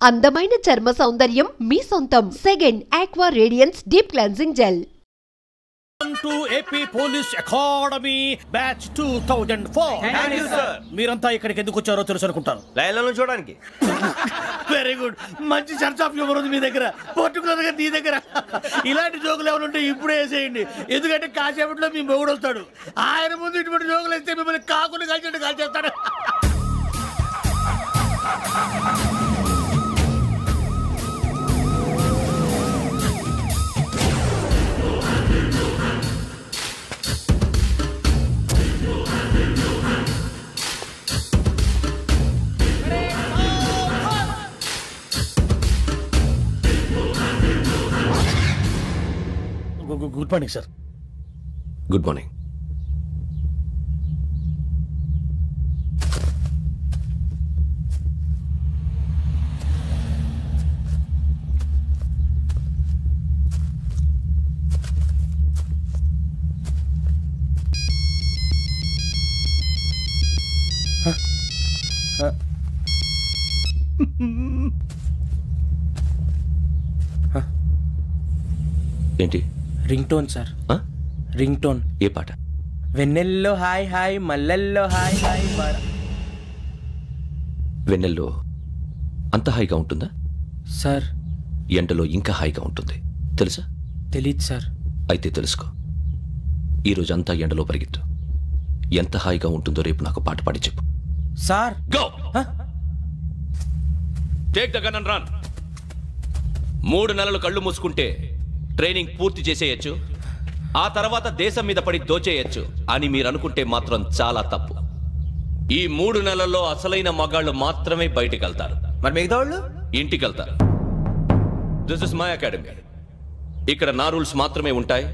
అందమైన చర్మ సౌందర్యం మీ సొంతం. Second aqua radiance deep cleansing gel. to AP Police Academy Batch 2004. Thank you, sir. మీరంతా ఇక్కడికి ఎందుకు వచ్చారో తెలుసు అనుకుంటాను. లైన్లను చూడడానికి. Very good. మంచి సెన్స్ ఆఫ్ హ్యూమర్ ఉంది మీ దగ్గర, పర్టికులర్ గా నీ దగ్గర. ఇలాంటి జోకులు ఎవరు ఉంటే ఇప్పుడే వేసేయండి, ఎందుకంటే కాసేపట్లో మీ మొగుడు వస్తాడు. ఆయన ముందు ఇటువంటి జోకులు వేస్తే మిమ్మల్ని కాకులు కాల్చేట్టు కాల్చేస్తాడు. Good morning sir. Good morning. ఏంటి? Ring tone sir. Ring tone. ఏ పాట? వెన్నెల్లో హాయ్ హాయ్ మల్లెల్లో హాయ్ హాయ్. వెన్నెల్లో అంత హాయిగా ఉంటుందా సార్? ఎండలో ఇంకా హాయిగా ఉంటుంది తెలుసా? తెలీదు సార్. అయితే తెలుసుకో. ఈరోజు అంతా ఎండలో పరిగెత్తు. ఎంత హాయిగా ఉంటుందో రేపు నాకు పాట పాడి చెప్పు. Sir go. Take the gun and run. 3 నెలలు కళ్ళు మూసుకుంటే ట్రైనింగ్ పూర్తి చేసేయచ్చు, ఆ తర్వాత దేశం మీద పడి దోచేయచ్చు అని మీరు అనుకుంటే మాత్రం చాలా తప్పు. ఈ 3 నెలల్లో అసలైన మగాళ్ళు మాత్రమే బయటికి వెళ్తారు. మరి మిగతా వాళ్ళు ఇంటికి వెళ్తారు. This is my academy. ఇక్కడ నా రూల్స్ మాత్రమే ఉంటాయి.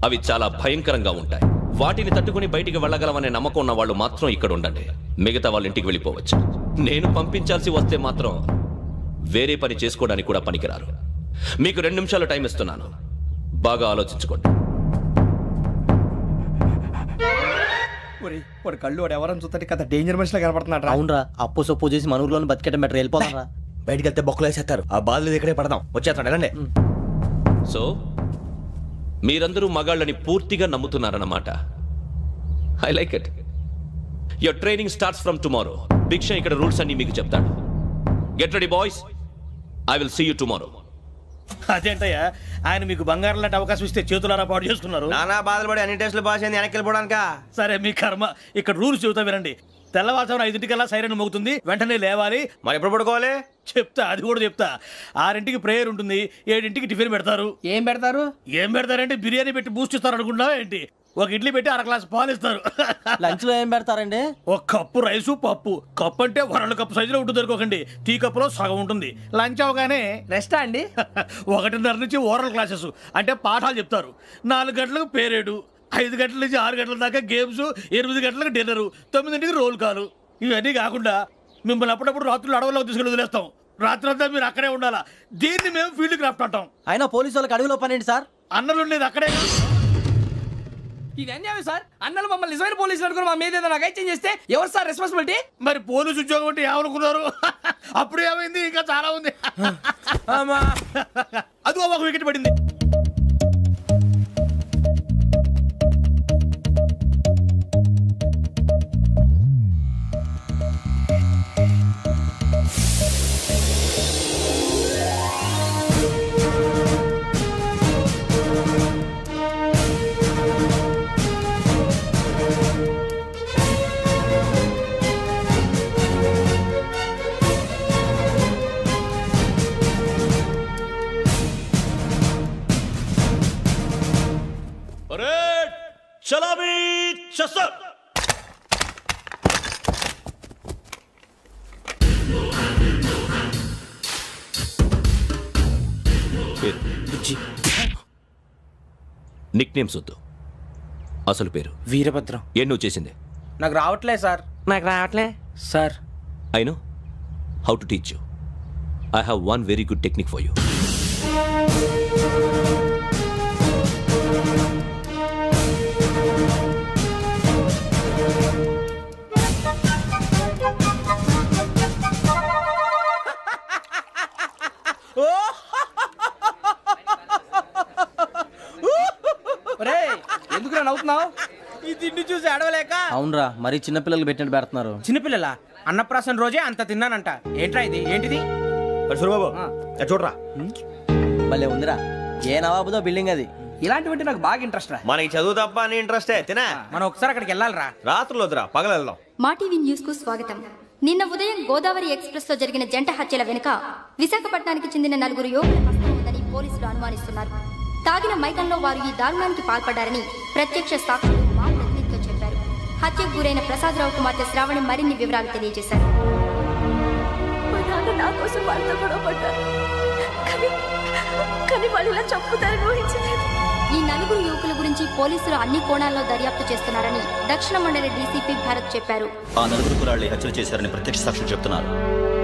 అవి చాలా భయంకరంగా ఉంటాయి. వాటిని తట్టుకుని బయటికి వెళ్ళగలమనే నమ్మకం ఉన్న వాళ్ళు మాత్రం ఇక్కడ ఉండండి. మిగతా వాళ్ళు ఇంటికి వెళ్ళిపోవచ్చు. నేను పంపించాల్సి వస్తే మాత్రం వేరే పని చేసుకోవడానికి కూడా పనికిరారు. మీకు 2 నిమిషాలు టైం ఇస్తున్నాను, బాగా ఆలోచించుకోండి. వాడు కళ్ళు వాడు ఎవరైనా చూస్తే కదా డేంజర్ మనిషిలో కనపడుతున్నాడు. అవునరా, అప్పు సొప్పు చేసి మన ఊర్లో బతికేట బెటర్. వెళ్ళిపోతారా? బయటికి వెళ్తే బొక్కలు వేసేస్తారు. ఆ బాధలు ఇక్కడే పడదాం. వచ్చేస్తాడు ఎలాండి. సో మీరందరూ మగాళ్ళని పూర్తిగా నమ్ముతున్నారన్నమాట. I like it. Your training starts from tomorrow. Bhiksha ఇక్కడ రూల్స్ అన్ని మీకు చెప్తాడు. Get ready boys, I will see you tomorrow. అదేంటయ్యా, ఆయన మీకు బంగారం లాంటి అవకాశం ఇస్తే చేతులారా పాటు చేసుకున్నారు. నానా బాధలు పడి అన్ని టెస్టులు పాస్ అయింది, వెనక్కి వెళ్ళిపోవడానిక. సరే మీ కర్మ. ఇక్కడ రూల్స్ చెబుతా వినండి. తెల్లవారుజామున 5 సైరన్ మోగుతుంది, వెంటనే లేవాలి. మరి ఎప్పుడు పడుకోవాలి చెప్తా, అది కూడా చెప్తా. 6 ప్రేయర్ ఉంటుంది, 7 టిఫిన్ పెడతారు. ఏం పెడతారు? ఏం పెడతారంటే బిర్యానీ పెట్టి బూస్ట్ ఇస్తారు అనుకుంటున్నావా ఏంటి? ఒక ఇడ్లీ పెట్టి 1/2 గ్లాస్ పాలు ఇస్తారు. లంచ్ లో ఏం పెడతారండి? ఒక కప్పు రైసు పప్పు. కప్పు అంటే 1/2 కప్పు సైజులో ఉంటుంది అనుకోకండి. టీ కప్పులో సగం ఉంటుంది. లంచ్ అవగానే రెస్టా అండి? 1:30 నుంచి ఓరల్ క్లాసెస్ అంటే పాఠాలు చెప్తారు. 4 గంటలకు పేరేడు, 5 గంటల నుంచి 6 గంటల దాకా గేమ్స్, 8 గంటలకు డిన్నరు, 9 రోల్ కాలు. ఇవన్నీ కాకుండా మిమ్మల్ని అప్పుడప్పుడు రాత్రులు అడవుల్లో తీసుకెళ్ళి వదిలేస్తాం. రాత్రంతా మీరు అక్కడే ఉండాలా. దీన్ని మేము ఫీల్డ్ క్రాఫ్ట్ అంటాం. అయినా పోలీసు వాళ్ళకి అడవిలో పని ఏంటి సార్? అన్నలు ఉండేది అక్కడే. ఇది అన్యాయం సార్. అన్నలు మమ్మల్ని నిజమైన పోలీసులు అనుకుని మా మీద ఏదైనా అగైత్యం చేస్తే ఎవరు సార్ రెస్పాన్సిబిలిటీ? మరి పోలీసు ఉద్యోగం అంటే ఏమనుకున్నారు? అప్పుడు ఏమైంది, ఇంకా చాలా ఉంది. అదిగో ఒక వికెట్ పడింది. చలామీ చసర్. నిక్ నేమ్స్ వద్దు, అసలు పేరు. వీరభద్రం. ఏం నువ్వు చేసింది? నాకు రావట్లే సార్. నాకు రావట్లే sir. I know how to teach you. I have one very good technique for you. ఎందుకు నవ్వుతున్నావు? ఈ తిండి చూసి అడవలేక. అవునరా, మరి చిన్నపిల్లలు పెట్టినట్టు పెడుతున్నారు. చిన్నపిల్లల అన్నప్రాసన రోజే అంత తిన్నానంట. ఏంట్రా ఇది? ఏంటిది? సూరిబాబు చూడరా, భలే ఉందిరా. ఏ నవాబుదో బిల్డింగ్ అది. ఇలాంటివంటే నాకు బాగా ఇంట్రెస్ట్ రా. మనకి చదువు తప్ప అని ఇంట్రెస్టే. తినా మనం ఒకసారి అక్కడికి వెళ్ళాలిరా. రాత్రులు వద్దురా, పగలు వెళ్దాం. మా టీవీ న్యూస్ కు స్వాగతం. నిన్న ఉదయం గోదావరి ఎక్స్ప్రెస్ లో జరిగిన జంట హత్యల వెనుక విశాఖపట్నానికి చెందిన 4 యువకుల హస్తం ఉందని పోలీసులు అనుమానిస్తున్నారు. తాగిన మైకంలో వారు ఈ దారుణానికి పాల్పడ్డారని ప్రత్యక్ష సాక్షులు మా ప్రతినిధితో చెప్పారు. హత్యకు గురైన ప్రసాదరావు కుమార్తె శ్రావణి మరిన్ని వివరాలు తెలియజేశారు. నా కోసం వాళ్ళతో గొడవ పడ్డారు, కానీ వాళ్ళు ఇలా చంపుతారని ఊహించలేదు. ఈ 4 యువకుల గురించి పోలీసులు అన్ని కోణాల్లో దర్యాప్తు చేస్తున్నారని దక్షిణ మండలి డీసీపీ భరత్ చెప్పారు. ఆ 4 కురాళ్ళు హత్యలు చేశారని ప్రత్యక్ష సాక్షులు చెప్తున్నారు.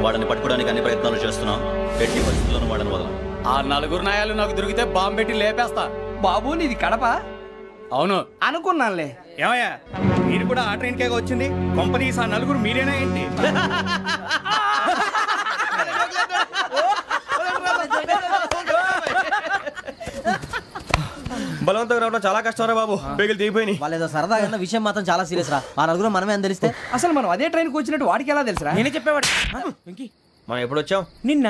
వాళ్ళని పట్టుకోవడానికి అన్ని ప్రయత్నాలు చేస్తున్నాం. ఎట్టి పరిస్థితుల్లోనూ వాళ్ళని వదలం. ఆ 4 నాయాలు నాకు దొరికితే బాంబు పెట్టి లేపేస్తా. బాబు నీది కడప? అవును అనుకున్నానులే. ఏమయ్యా, మీరు కూడా ఆ ట్రైన్ కేగా వచ్చింది? కొంపదీసి ఆ 4 మీరేనా ఏంటి? బలవంతంగా రావడం చాలా కష్టం రా బాబు. పేగులు దిగిపోయినాయి. వాళ్ళేదో సరదాగా విషయం మాత్రం చాలా సీరియస్ రా. ఆ 4 మనమే అని తెలిస్తే అసలు మనం అదే ట్రైన్కి వచ్చినట్టు వాడికి ఎలా తెలుసురా? నేనే చెప్పేవాడు. మనం ఎప్పుడు వచ్చాం? నిన్న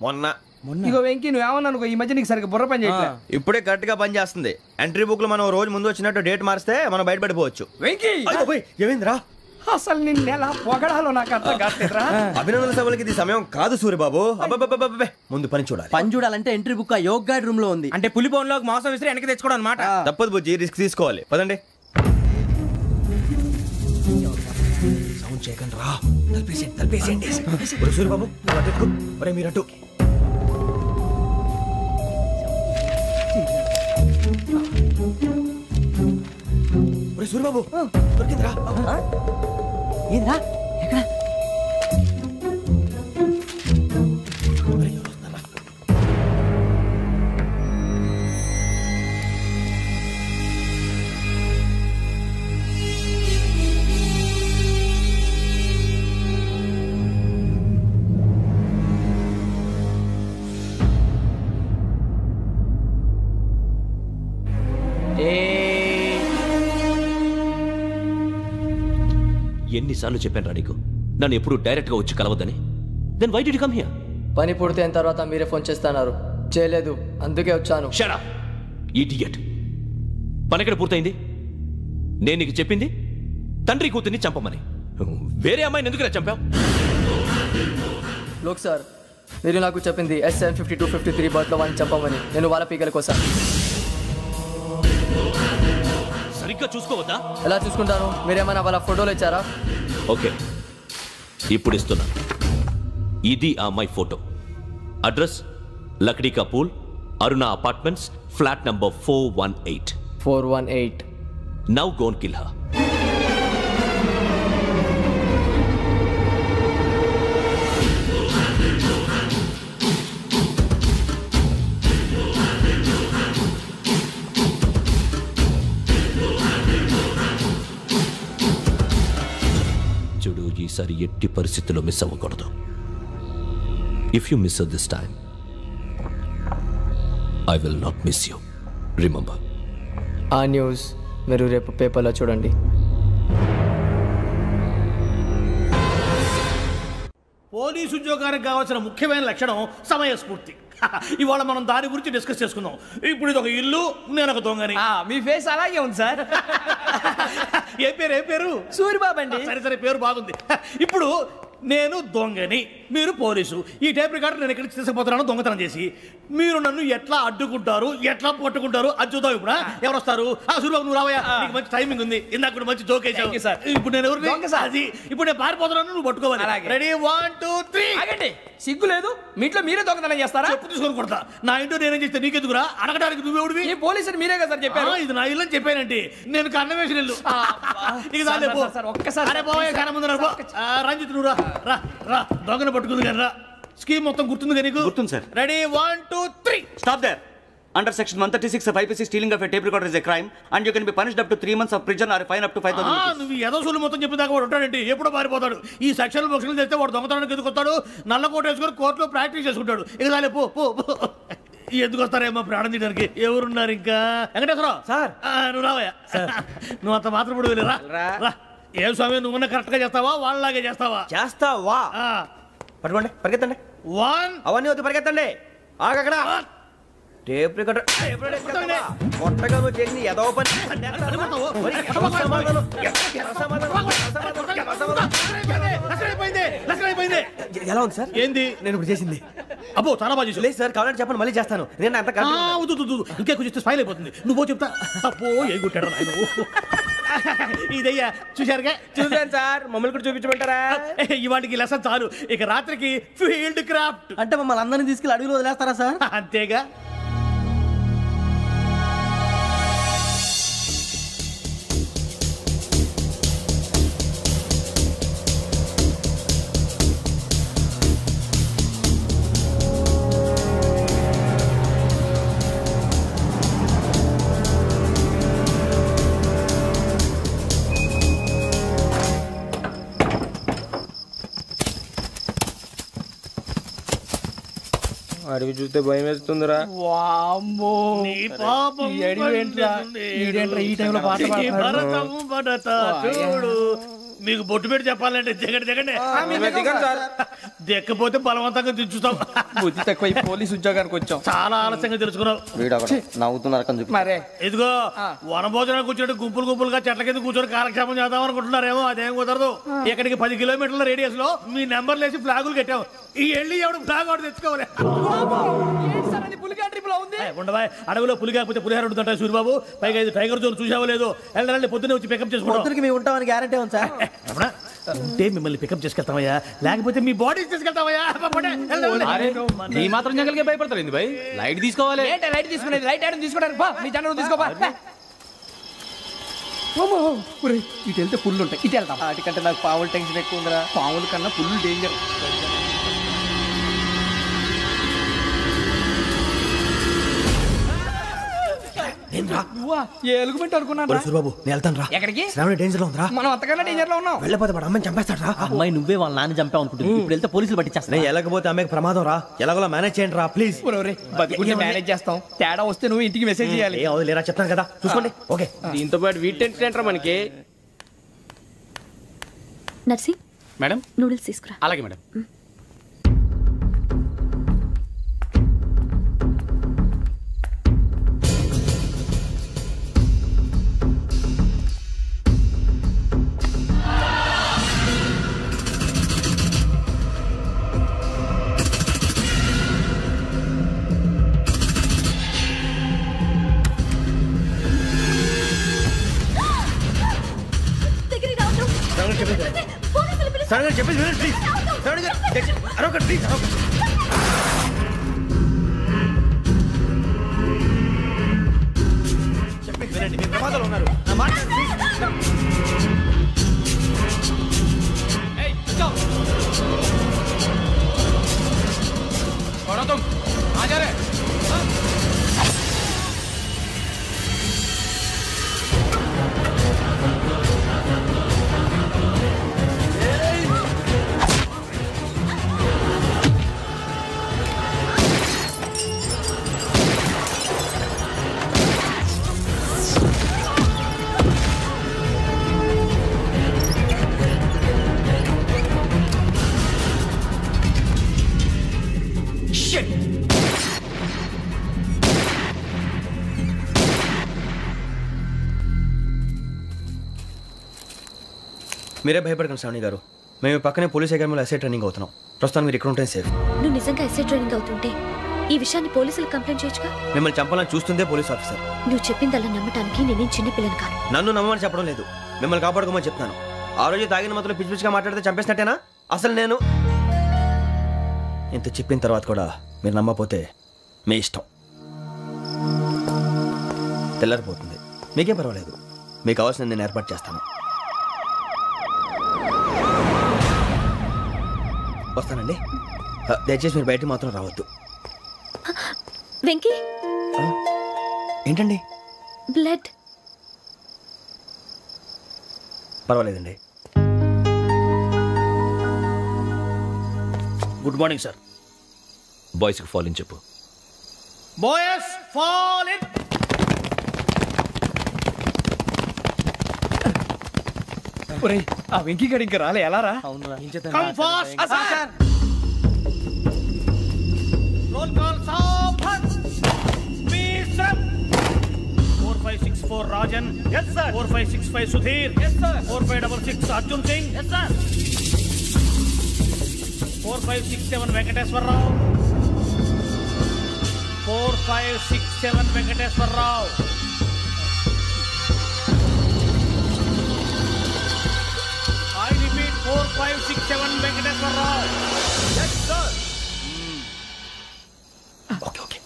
మొన్న. ఇగో వెంకీ, నువ్వేమన్నా అనుకో, ఈ మధ్య నీకు సరిగ్గా బుర్ర పని చేయట్లేదు. ఇప్పుడే కరెక్ట్ గా పని చేస్తుంది. ఎంట్రీ బుక్ లో మనం రోజు ముందు వచ్చినట్టు డేట్ మారిస్తే మనం బయటపడిపోవచ్చు. వెంకీ, ఏమైందిరా? అసలు నిన్న ఎలా పొగడాలో నాకు అర్థం కాట్లేదురా. అభినందన సభలకి ఇది సమయం కాదు సూరిబాబు. అబ్బబ్బబ్బబ్బే, ముందు పని చూడాలి. పని చూడాలంటే ఎంట్రీ బుక్ ఆ యోగ్ గైడ్ రూమ్ లో ఉంది. అంటే పులి బోన్లోకి మాంసం విసిరి వెనక్కి తెచ్చుకోవడం అనమాట. తప్పదు బుజ్జి, రిస్క్ తీసుకోవాలి. పదండి. సౌండ్ చేయకండి రా. తలపేసేయండి. సూరిబాబు మీరు అటు. సూరిబాబు దొరికిందిరా. ఏంద్రా? ఎక్కడ? ఎన్నిసార్లు చెప్పాను రా నీకు, నన్ను ఎప్పుడు డైరెక్ట్ గా వచ్చి కలవద్దని? Then why did you come here? పని పూర్తయిన తర్వాత మీరే ఫోన్ చేస్తున్నారు. చేయలేదు, అందుకే వచ్చాను. Shut up idiot. పని ఎక్కడ పూర్తయింది? నేను నీకు చెప్పింది తండ్రి కూతుర్ని చంపమని. వేరే అమ్మాయిని ఎందుకు చంపావు? లోక్ సార్, మీరు నాకు చెప్పింది SN 5253 బర్త్లో వాడిని చంపమని. నేను వాళ్ళ పీకల కోసం. సరిగ్గా చూసుకోవద్దా? ఎలా చూసుకుంటాను? మీరేమైనా వాళ్ళ ఫోటోలు ఇచ్చారా? ఓకే, ఇప్పుడు ఇస్తున్నా. ఇది ఆ అమ్మాయి ఫోటో. అడ్రస్ లక్డీ కా pool, Aruna apartments, flat number 418. 418. Now go and kill her. చూడు, ఈసారి ఎట్టి పరిస్థితుల్లో మిస్ అవ్వకూడదు. If you miss this time, I will not miss you. Remember. ఆ న్యూస్ మీరు రేపు పేపర్లో చూడండి. పోలీసు ఉద్యోగానికి కావాల్సిన ముఖ్యమైన లక్షణం సమయస్ఫూర్తి. ఇవాళ మనం దాని గురించి డిస్కస్ చేసుకుందాం. ఇప్పుడు ఇది ఒక ఇల్లు, నేను ఒక దొంగని. మీ ఫేస్ అలాగే ఉంది సార్. ఏ పేరు? సూరిబాబు అండి. సరే, పేరు బాగుంది. ఇప్పుడు నేను దొంగని, మీరు పోలీసు. ఈ టైప్ రికార్డు నేను ఎక్కడికి తీసుకుపోతున్నాను దొంగతనం చేసి. మీరు నన్ను ఎట్లా అడ్డుకుంటారు, ఎట్లా పట్టుకుంటారు అది చూద్దాం. ఇప్పుడు ఎవరు వస్తారు? సూరిబాబు నువ్వు రావయ్యా, నీకు మంచి టైమింగ్ ఉంది. ఇందాక కూడా మంచి జోక్ వేసావు సార్. ఇప్పుడు నేను ఎవరు? అది ఇప్పుడు నేను పారిపోతున్నాను, నువ్వు పట్టుకోవాలి. రెడీ? 1 2 3. ఆగండి, సిగ్గు లేదు? మీ ఇంట్లో మీరే దొంగతనం చేస్తారా? చెప్పు తీసుకొని కొడతా. నా ఇంట్లో నేనేం చేస్తే నీకెందుకురా? అడగడానికి నువ్వెవడివి? ఈ పోలీసులు మీరే కదా సార్ చెప్పారు. ఇది నా ఇల్లు అని చెప్పానండి. నేను కన్న వేసిన ఇల్లు. ఒక్కసారి కన్న ముందు రంజిత్ నువ్వు రా. దొంగను పట్టుకుంది కానీ రా. స్కీమ్ మొత్తం గుర్తుంది కానీ నీకు? గుర్తుంది sir. Ready? 1 2 3. Stop there. Under section 136 of IPC, stealing of a tape recorder is a crime, and you can be punished up to 3 months of prison or a fine up to 5,000 rupees. నువ్వు ఏదో సొల్లు మొత్తం చెప్పేదాకా వాడు ఉంటాడండి, ఎప్పుడో పారిపోతాడు. ఈ సెక్షన్లు బొక్షన్లు చేస్తే వాడు దొంగతనానికి ఎదుకొస్తాడు, నల్ల కోట వేసుకొని కోర్టులో ప్రాక్టీస్ చేసుకుంటాడు. ఇక చాలే పో పో పో. ఎందుకు వస్తారేమో ప్రాణం తీయడానికి. ఎవరున్నారు ఇంకా? వెంకటేశ్వరరావు సార్, నువ్వు రావయ్యా. నువ్వు అంత మాత్రం ఇప్పుడు వెళ్ళి రా. ఏం స్వామి, నువ్వున్నా కరెక్ట్ గా చేస్తావా వాళ్ళలాగే చేస్తావా? చేస్తావా? పట్టుకోండి, పరిగెత్తండి. అవన్నీ వద్దు, పరిగెత్తండి. ఆగక్కడ టేప్ రికార్డర్ కొత్తగా నువ్వు చేసింది ఏదో పని. ఎలా ఉంది సార్? ఏంది నేను ఇప్పుడు చేసింది? అబ్బో చాలా బాగా చేసి. లేదు సార్, కావాలంటే చెప్పండి, మళ్ళీ చేస్తాను. నేను అంత ఇంకే కొంచెం స్మైల్ అయిపోతుంది. నువ్వు చెప్తా. అబ్బో ఏ కొట్టాడు ఆయన. ఇదయ్యా చూశారుగా? చూసాను సార్, మమ్మల్ని కూడా చూపించమంటారా? ఇవాటికి లెసన్ చాలు, ఇక రాత్రికి ఫీల్డ్ క్రాఫ్ట్. అంటే మమ్మల్ని అందరినీ తీసుకెళ్ళి అడుగులో వదిలేస్తారా సార్? అంతేగా. అడవి చూస్తే భయం వేస్తుందిరా. చూడు, మీకు బొట్టు పెట్టి చెప్పాలంటే దిగండి. దిక్కపోతే బలవంతంగా దించుతాం. బుద్ధి తక్కువ, పోలీస్ ఉద్యోగానికి వచ్చాం. చాలా ఆలస్యంగా తెలుసుకున్నావు. నవ్వుతున్నారు. ఇదిగో వనభోజనానికి కూర్చోండి, గుంపులుగా చెట్ల కింద కూర్చొని కాలక్షేపం చేద్దాం అనుకుంటున్నారేమో. అదేం కుదరదు. ఇక్కడికి 10 కిలోమీటర్ల రేడియస్ లో మీ నెంబర్లు వేసి ఫ్లాగులు కట్టాము. ఈ వెళ్ళి ఎవడు ఫ్లాగ్ ఒకటి తెచ్చుకోవాలి. ఉండవా, అడవిలో పులి కాకపోతే పులిహార ఉంటుంటాయి సూరిబాబు. పైగా ఇది టైగర్ జోన్ చూసావో లేదో. వెళ్ళండి, పొద్దున్నే వచ్చి పికప్ చేసుకుంటాం. మేము ఉంటామని గ్యారంటీ ఉంది సార్. ఉంటే మిమ్మల్ని పికప్ చేసుకెళ్తామయ్యా, లేకపోతే మీ బాడీ తీసుకెళ్తామయ్యా. ఈ మాత్రం జంగల్కే భయపడతారు భయ్. లైట్ తీసుకోవాలి. లైట్ తీసుకునేది లైట్ ఐటమ్ తీసుకోవడానికి మీ జనరల్ తీసుకోవా. ఇటు వెళ్తే పుల్లు ఉంటాయి, ఇటు వెళ్తాం. వాటికంటే నాకు పావులు టెన్షన్ ఎక్కువ ఉందిరా. పాముల కన్నా పుల్లు డేంజర్. ఎలుగుబెట్టి అనుకున్నాను. సూరిబాబు నేను వెళ్తాను రా. ఎక్కడికి? శ్రావణి డేంజర్ లో ఉందిరా. మనం అంతకన్నా డేంజర్ లో ఉన్నాం. వెళ్ళపోతే వాడు అమ్మాయిని చంపేస్తాడు రా. అమ్మాయి నువ్వే వాళ్ళ నాన్న చంపావు అనుకుంటుంది. ఇప్పుడు వెళ్తే పోలీసులు పట్టించేస్తా. నేను వెళ్ళకపోతే అమ్మాయికి ప్రమాదం రా. ఎలాగోలా మేనేజ్ చేయండి రా ప్లీజ్. బతుకుంటే మేనేజ్ చేస్తాం. తేడా వస్తే నువ్వు ఇంటికి మెసేజ్ చేయాలి. ఏ అవును లేరా, చెప్తాను కదా, చూసుకోండి. ఓకే. దీంతో పాటు వీటి ఏంటంటారా మనకి? నర్సి మేడం, నూడిల్స్ తీసుకురా. అలాగే మేడం. చెప్పేసి వినండి ప్లీజ్. అరొకటి ప్లీజ్. చెప్పేసి వినండి, మీరు ప్రమాదాలు ఉన్నారు. నా మాట మీరే భయపడకండి శ్రావణి గారు. మేము పక్కనే పోలీస్ అకాడమీలో ఎస్ఐ ట్రైనింగ్ అవుతున్నాం. ప్రస్తుతం మీరు ఇక్కడ ఉంటే సేఫ్. నువ్వు నిజంగా ఎస్ఐ ట్రైనింగ్ అవుతుంటే ఈ విషయాన్ని పోలీసులకు కంప్లైంట్ చేయొచ్చుగా. మిమ్మల్ని చంపాలని చూస్తుందే పోలీస్ ఆఫీసర్. నువ్వు చెప్పిందల్లా నమ్మటానికి నేనేం చిన్నపిల్లని కాను. నన్ను నమ్మమని చెప్పడం లేదు, మిమ్మల్ని కాపాడుకోమని చెప్తాను. ఆ రోజు తాగిన మొత్తం పిచ్చి పిచ్చిగా మాట్లాడితే చంపేసినట్టేనా? అసలు నేను ఇంత చెప్పిన తర్వాత కూడా మీరు నమ్మకపోతే మీ ఇష్టం. తెల్లారిపోతుంది, మీకేం పర్వాలేదు. మీకు కావాల్సింది నేను ఏర్పాటు చేస్తాను. వస్తానండి. దయచేసి మీరు బయటకు మాత్రం రావద్దు. వెంకీ ఏంటండి? బ్లడ్. పర్వాలేదండి. Good morning sir. బాయ్స్కి ఫాల్ ఇన్ చెప్పు. Boys fall in. ఒరేయ్ ఆ వెంకీ గడి ఇంకా రాలే, ఎలా రా? Come fast sir. Roll call సావధాన్. Speed up. 4564 Rajan. yes sir. 4565 Sudheer. yes sir. 4566 Arjun Singh. yes sir. 4567 Venkateswararao. 4567 Venkateswararao. I repeat 4567 Venkateswararao. yes sir. Okay.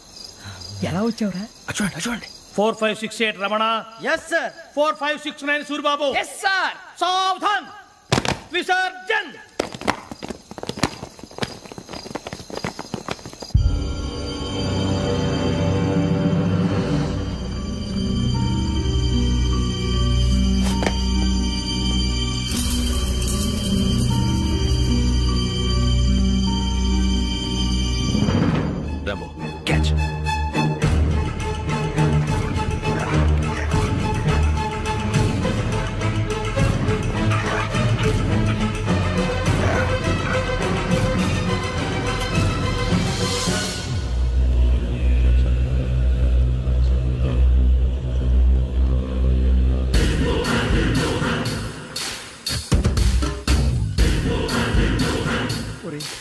ఎలా వచ్చావురా? చూడండి. 4568 Ramana. yes sir. 4569 Suribabu. yes sir. సావధాన్. Visarjan. Rambo, catch.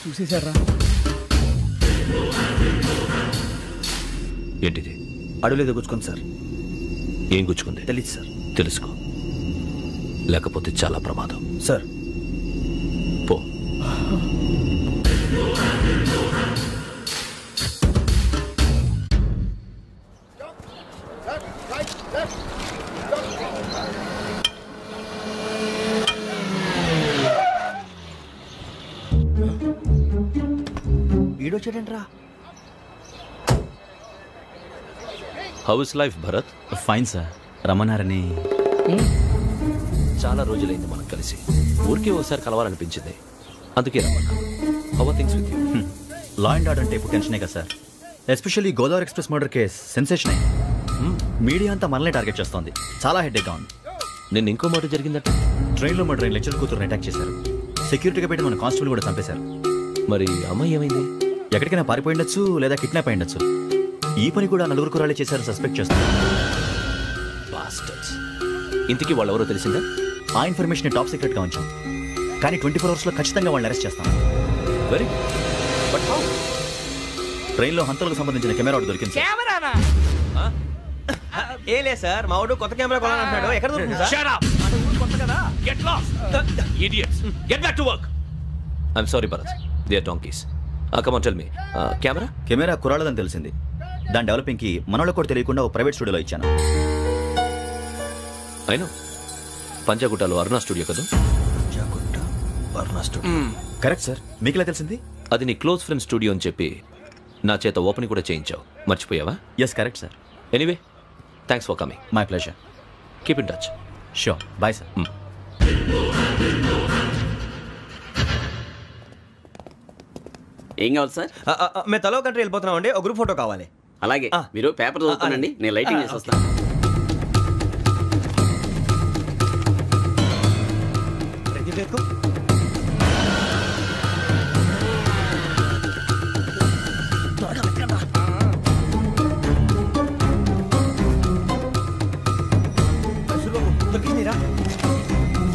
చూసేశారా? ఏంటిది? అడుగులేదు గుచ్చుకుంది సార్. ఏం గుచ్చుకుంది? తెలీదు సార్. తెలుసుకో, లేకపోతే చాలా ప్రమాదం. సార్ పో. వీడొచ్చాడంట్రా. How is life Bharat? Fine sir. రమ్మన్నారని. చాలా రోజులైంది మనం కలిసి. ఊరికే ఒకసారి కలవాలనిపించింది, అందుకే రమ్మన్నా. How are things with you? Law and order అంటే ఇప్పుడు టెన్షనే కదా sir. Especially Godavari express murder case sensation అయింది. మీడియా అంతా మనల్ని టార్గెట్ చేస్తోంది. చాలా హెడ్ఏక్గా ఉంది. నిన్న ఇంకో మాట జరిగిందట. ట్రైన్లో మా ట్రైన్ లెక్చర్ కూతురుని అటాక్ చేశారు. సెక్యూరిటీగా పెట్టి మన కానిస్టేబుల్ కూడా చంపేశారు. మరి అమ్మాయి ఏమైంది? ఎక్కడికైనా పారిపోయిండొచ్చు, లేదా కిడ్నాప్ అయ్యిండొచ్చు. ఈ పని కూడా నలుగురు కురాలే చేశారు సస్పెక్ట్ చేస్తారు. ఇంతకీ వాళ్ళు ఎవరో తెలిసిందా? ఆ ఇన్ఫర్మేషన్ టాప్ సీక్రెట్గా ఉంచాం, కానీ 24 అవర్స్లో ఖచ్చితంగా వాళ్ళని అరెస్ట్ చేస్తాం. Very but how? ట్రైన్లో హంతలకు సంబంధించిన కెమెరా ఒకటి దొరికింది. కెమెరానా? ఏ లే సార్, మా వాడు కొత్త కెమెరా కొనాలంటున్నాడు. ఎక్కడ దొరుకుతుంది సార్? Shut up! కొత్త కదా. Get lost! Idiots! Get back to work! I'm sorry, Bharat. They are donkeys. Come on, tell me. Camera? Camera కురాలదని తెలిసింది. దాని డెవలపింగ్కి మనోళ్ళకి కూడా తెలియకుండా ఒక ప్రైవేట్ స్టూడియోలో ఇచ్చాను. అయినా పంజాగుట్టలో అరుణ స్టూడియో కదా? పంజాగుట్ట అరుణ స్టూడియో. Correct sir. మీకు ఎలా తెలిసింది? అది నీ క్లోజ్ ఫ్రెండ్ స్టూడియో అని చెప్పి నా చేత ఓపెన్ కూడా చేయించావు. మర్చిపోయావా? Yes correct sir. Anyway, thanks for coming. My pleasure. Keep in touch. Sure. Bye sir. ఏం కావాలి సార్? మేము తలో కంట్రీ వెళ్ళిపోతున్నాం అండి. ఒక గ్రూప్ ఫోటో కావాలి. అలాగే, మీరు పేపర్ చదువుతానండి, నేను లైటింగ్ చేసి వస్తాను.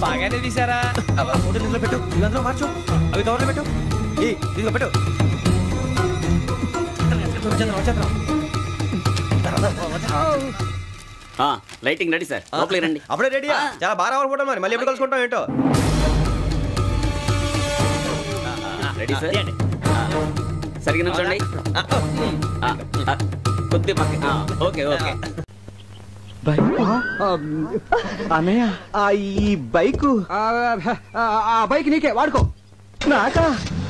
బాగానే తీసారా? ఫోటో ఇందులో పెట్టు, ఇవందరూ మార్చు, అవి కవర్లో పెట్టు, ఇదిగో పెట్టు. లైటింగ్ రెడీ సార్, లోపలికి రండి. అప్పుడే రెడీ? చాలా బాగా రావాలి ఫోటో. మరి మళ్ళీ ఎప్పుడు కలుసుకుంటాం ఏంటో. Ready sir. సరిగ్గా నుంచోండి. కొద్ది పక్క. Okay okay. అన్నయ్య, ఈ బైక్ నీకే వాడుకో. నాకా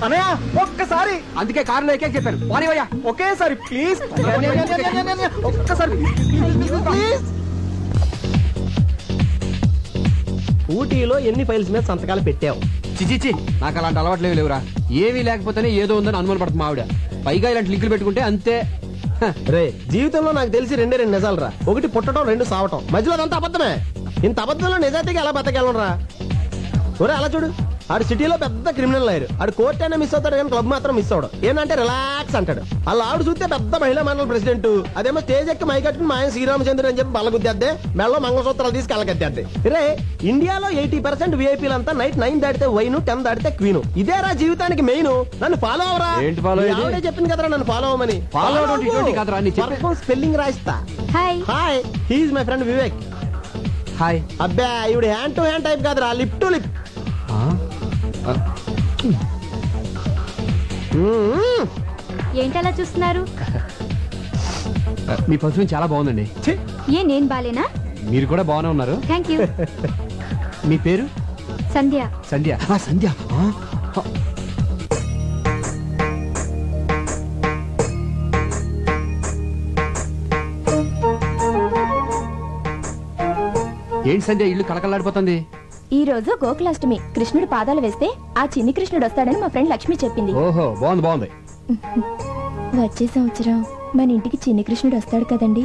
అనయ్య ఒక్కసారి అందుకే కారులో ఎక్కే చెప్పాను పోనీవయ్యా ఒకేసారి ప్లీజ్ ఒక్కసారి ప్లీజ్. ఊటీలో ఎన్ని ఫైల్స్ మీద సంతకాలు పెట్టావు? చిచిచి నాకు అలాంటి అలవాట్లేవి లేవురా. ఏమీ లేకపోతేనే ఏదో ఉందని అనుమాన పడుతుంది ఆవిడ. పైగా ఇలాంటి లింకులు పెట్టుకుంటే అంతే. రే జీవితంలో నాకు తెలిసి 2 నిజాలు రా. 1 పుట్టడం, 2 సావటం. మధ్యలో అదంతా అబద్ధమే. ఇంత అబద్ధంలో నిజాయితీగా ఎలా బతకెళ్ళరా? ఒరే అలా చూడు, ఆడు సిటీలో పెద్ద క్రిమినల్ లాయర్. ఆడు కోర్ట్ అయినా మిస్ అవుతాడు కానీ క్లబ్ మాత్రం మిస్ అవడం. ఏంటంటే రిలాక్స్ అంటాడు. అలా ఆవిడ చూస్తే పెద్ద మహిళా మండలి ప్రెసిడెంట్. అదేమో స్టేజ్ ఎక్కి మై కట్టుకుని మా ఆయన శ్రీరామచంద్రుడు అని చెప్పి బల్లగుద్దేద్దే, మెళ్ళో మంగళసూత్రాలు తీసుకు వెళ్ళగద్దేద్దే. రే ఇండియాలో 80% విఐపీలంతా నైట్ 9 దాటితే వైన్, 10 దాటితే క్వీన్. ఇదేరా జీవితానికి మెయిన్. నన్ను ఫాలో అవరా. ఆవిడే చెప్పింది కదరా నన్ను ఫాలో అవ్వమని. స్పెల్లింగ్ రాయిస్తా. Hi, he's my friend Vivek. Hi. అబ్బా ఇవిడ హ్యాండ్ టు హ్యాండ్ టైప్ కాదురా, లిప్ టు లిప్. ఏంటలా చూస్తున్నారు? మీ పర్ఫ్యూమ్ చాలా బాగుందండి. ఏ నేను బాలేనా? మీరు కూడా బాగానే ఉన్నారు. Thank you. మీ పేరు? సంధ్య. సంధ్య. సంధ్య. ఏంటి సంధ్య ఇల్లు కళకళలాడిపోతుంది? ఈ రోజు గోకులాష్టమి. కృష్ణుడు పాదాలు వేస్తే ఆ చిన్ని కృష్ణుడు వస్తాడని మా ఫ్రెండ్ లక్ష్మి చెప్పింది. ఓహో బాగుంది బాగుంది. వచ్చే సంవత్సరం మన ఇంటికి చిన్ని కృష్ణుడు వస్తాడు కదండి?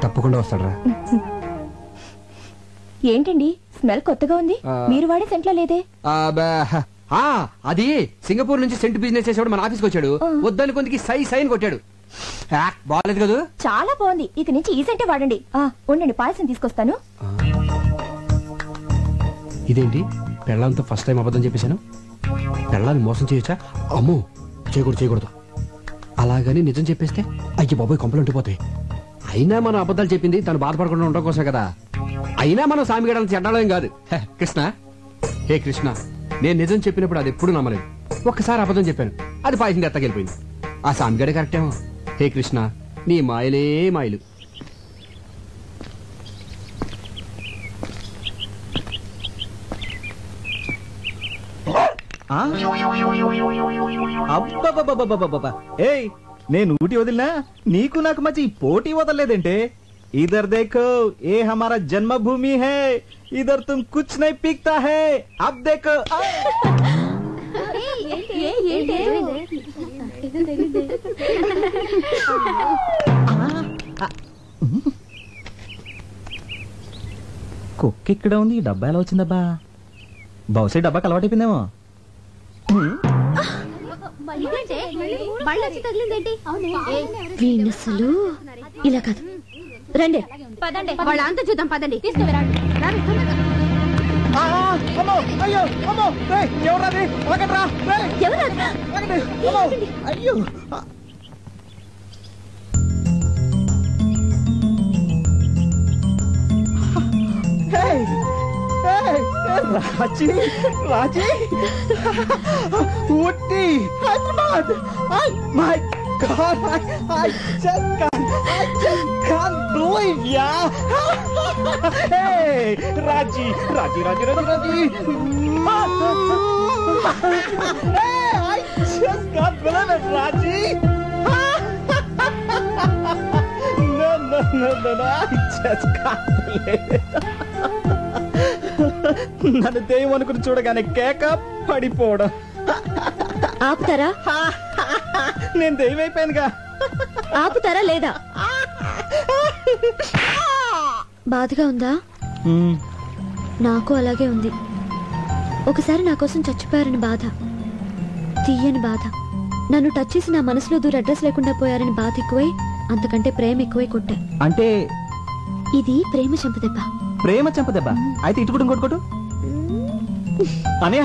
తప్పకుండా వస్తాడరా. ఏంటండి స్మెల్ కొత్తగా ఉంది? మీరు వాడే సెంట్లో లేదే? అది సింగపూర్ నుంచి సెంట్ బిజినెస్ చేసేవాడు మన ఆఫీస్కి వచ్చాడు. వద్దని కొందికి సైన్ కొట్టాడు. బాగాలేదు కదా? చాలా బాగుంది. ఇక నుంచి ఈ సెంటే వాడండి. ఉండండి పాయసం తీసుకొస్తాను. ఇదేంటి పెళ్ళంతో ఫస్ట్ టైం అబద్ధం చెప్పేశాను. పెళ్ళాన్ని మోసం చేయొచ్చా? అమ్మో చేయకూడదు. అలాగని నిజం చెప్పేస్తే అయ్యి బాబోయ్ కొంపలు ఉండిపోతాయి. అయినా మనం అబద్ధాలు చెప్పింది తను బాధపడకుండా ఉండడం కోసం కదా. అయినా మనం సామిగడాలను చెడ్డాలేం కాదు. కృష్ణ, హే కృష్ణ, నేను నిజం చెప్పినప్పుడు అది ఎప్పుడు నమ్మలేదు. ఒక్కసారి అబద్ధం చెప్పాను, అది పాయసం ఎత్తకెళ్ళిపోయింది. ఆ సామిగడే కరెక్టేమో. హే కృష్ణ, నీ మాయలే మాయలు. ఏయ్ నేను ఊటీ వదిలినా నీకు నాకు మధ్య పోటీ వదలలేదంటే. इधर देखो ये हमारा जन्मभूमि है, इधर तुम कुछ नहीं पीकता है. अब देखो కుక్క ఇక్కడ ఉంది. ఈ డబ్బా ఎలా వచ్చిందబ్బా? బహుశా డబ్బాకి అలవాటైపోయిందేమో. వీణసలు ఇలా కాదు. రండి వాళ్ళంతా చూద్దాం. పదండి. అయ్యో Raji Raji Ooty Hyderabad. My God, I just can't believe ya. Hey, Raji. Hey, I just can't believe it, Raji. No, I just can't believe it. నన్ను దెయ్యం అనుకుని చూడగానే కేక పడిపోవడం. ఆపుతారా? నేను దెయ్యం అయిపోయానుగా. ఆపుతారా లేదా? బాధగా ఉందా? నాకు అలాగే ఉంది. ఒకసారి నా కోసం చచ్చిపోయారని బాధ, తీయని బాధ. నన్ను టచ్ చేసి నా మనసులో దూర అడ్రస్ లేకుండా పోయారని బాధ ఎక్కువై, అంతకంటే ప్రేమ ఎక్కువై కొట్టా. అంటే ఇది ప్రేమ చెంపదెబ్బ. ప్రేమ చెంపదెబ్బ అయితే ఇటు కూడా ఇంకోటి అనయ్య.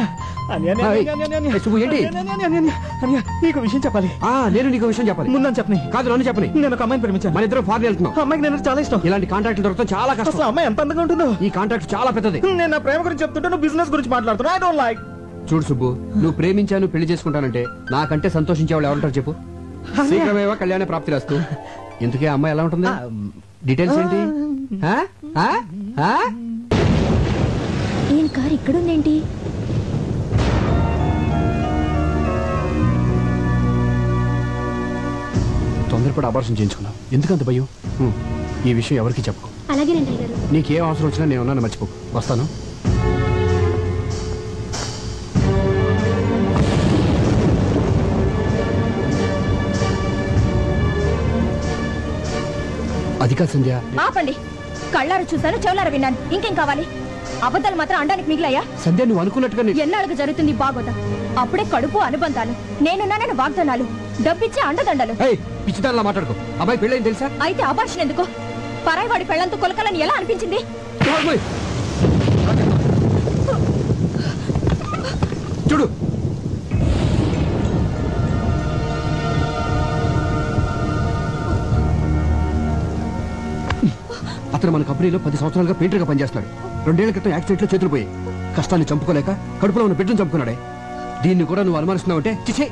నీకు విషయం చెప్పాలి. నేను నీకు విషయం చెప్పాలి. ముందు చెప్పని. కాదు నన్ను చెప్పని. నేను ఒక అమ్మాయిని ప్రేమించాను. మన ఇద్దరం ఫారెన్ వెళ్తున్నాం. అమ్మాయికి నేను చాలా ఇష్టం. ఇలాంటి కాంట్రాక్ట్ దొరకడం చాలా కష్టం. అమ్మాయి ఎంత అందంగా ఉంటుందో. ఈ కాంట్రాక్ట్ చాలా పెద్దది. నేను నా ప్రేమ గురించి చెప్తుంటే నువ్వు బిజినెస్ గురించి మాట్లాడుతున్నా. I don't like. చూడు సుబ్బు, నువ్వు ప్రేమించాను పెళ్లి చేసుకుంటానంటే నాకంటే సంతోషించే వాళ్ళు ఎవరుంటారు చెప్పు? శీఘ్రమేవా కళ్యాణ ప్రాప్తి రాస్తూ. ఇంతకే అమ్మాయి ఎలా ఉంటుంది? డీటెయిల్స్ ఏంటి? ఈయన కారు ఇక్కడుందేంటి? తొందరపడి అబార్షన్ చేయించుకున్నావు. ఎందుకంత భయం? ఈ విషయం ఎవరికి చెప్పకు. అలాగేనండి అయ్యగారు. నీకేం అవసరం వచ్చినా నేను ఉన్నాను, మర్చిపోకు. వస్తాను. అది కాదు సంధ్య. ఆపండి. కళ్ళారు చూశాను, చెవులారు విన్నాను. ఇంకేం కావాలి? అబద్ధాలు మాత్రం అండానికి మిగిలాయా? సంధ్య, నువ్వు అనుకున్నట్టుగా ఎన్నాళ్ళకు జరుగుతుంది బాగోదా? అప్పుడే కడుపు అనుబంధాలు, నేనున్నానని వాగ్దానాలు, డబ్బిచ్చే అండదండలు. పిచ్చిదానిలా మాట్లాడుకో. అబ్బాయి పెళ్ళైంది తెలుసా? అయితే అబార్షన్ ఎందుకు? పరాయివాడి పెళ్లంతో కొలకలని ఎలా అనిపించింది? చూడు, అతను మన కంపెనీలో 10 సంవత్సరాలుగా పెయింటర్గా పనిచేస్తున్నాడు. 2 ఏళ్ల క్రితం యాక్సిడెంట్లో చేతులు పోయి కష్టాన్ని చంపుకోలేక కడుపులో ఉన్న బిడ్డను చంపుకున్నాడే. దీన్ని కూడా నువ్వు అనుమానిస్తున్నావంటే చిచే.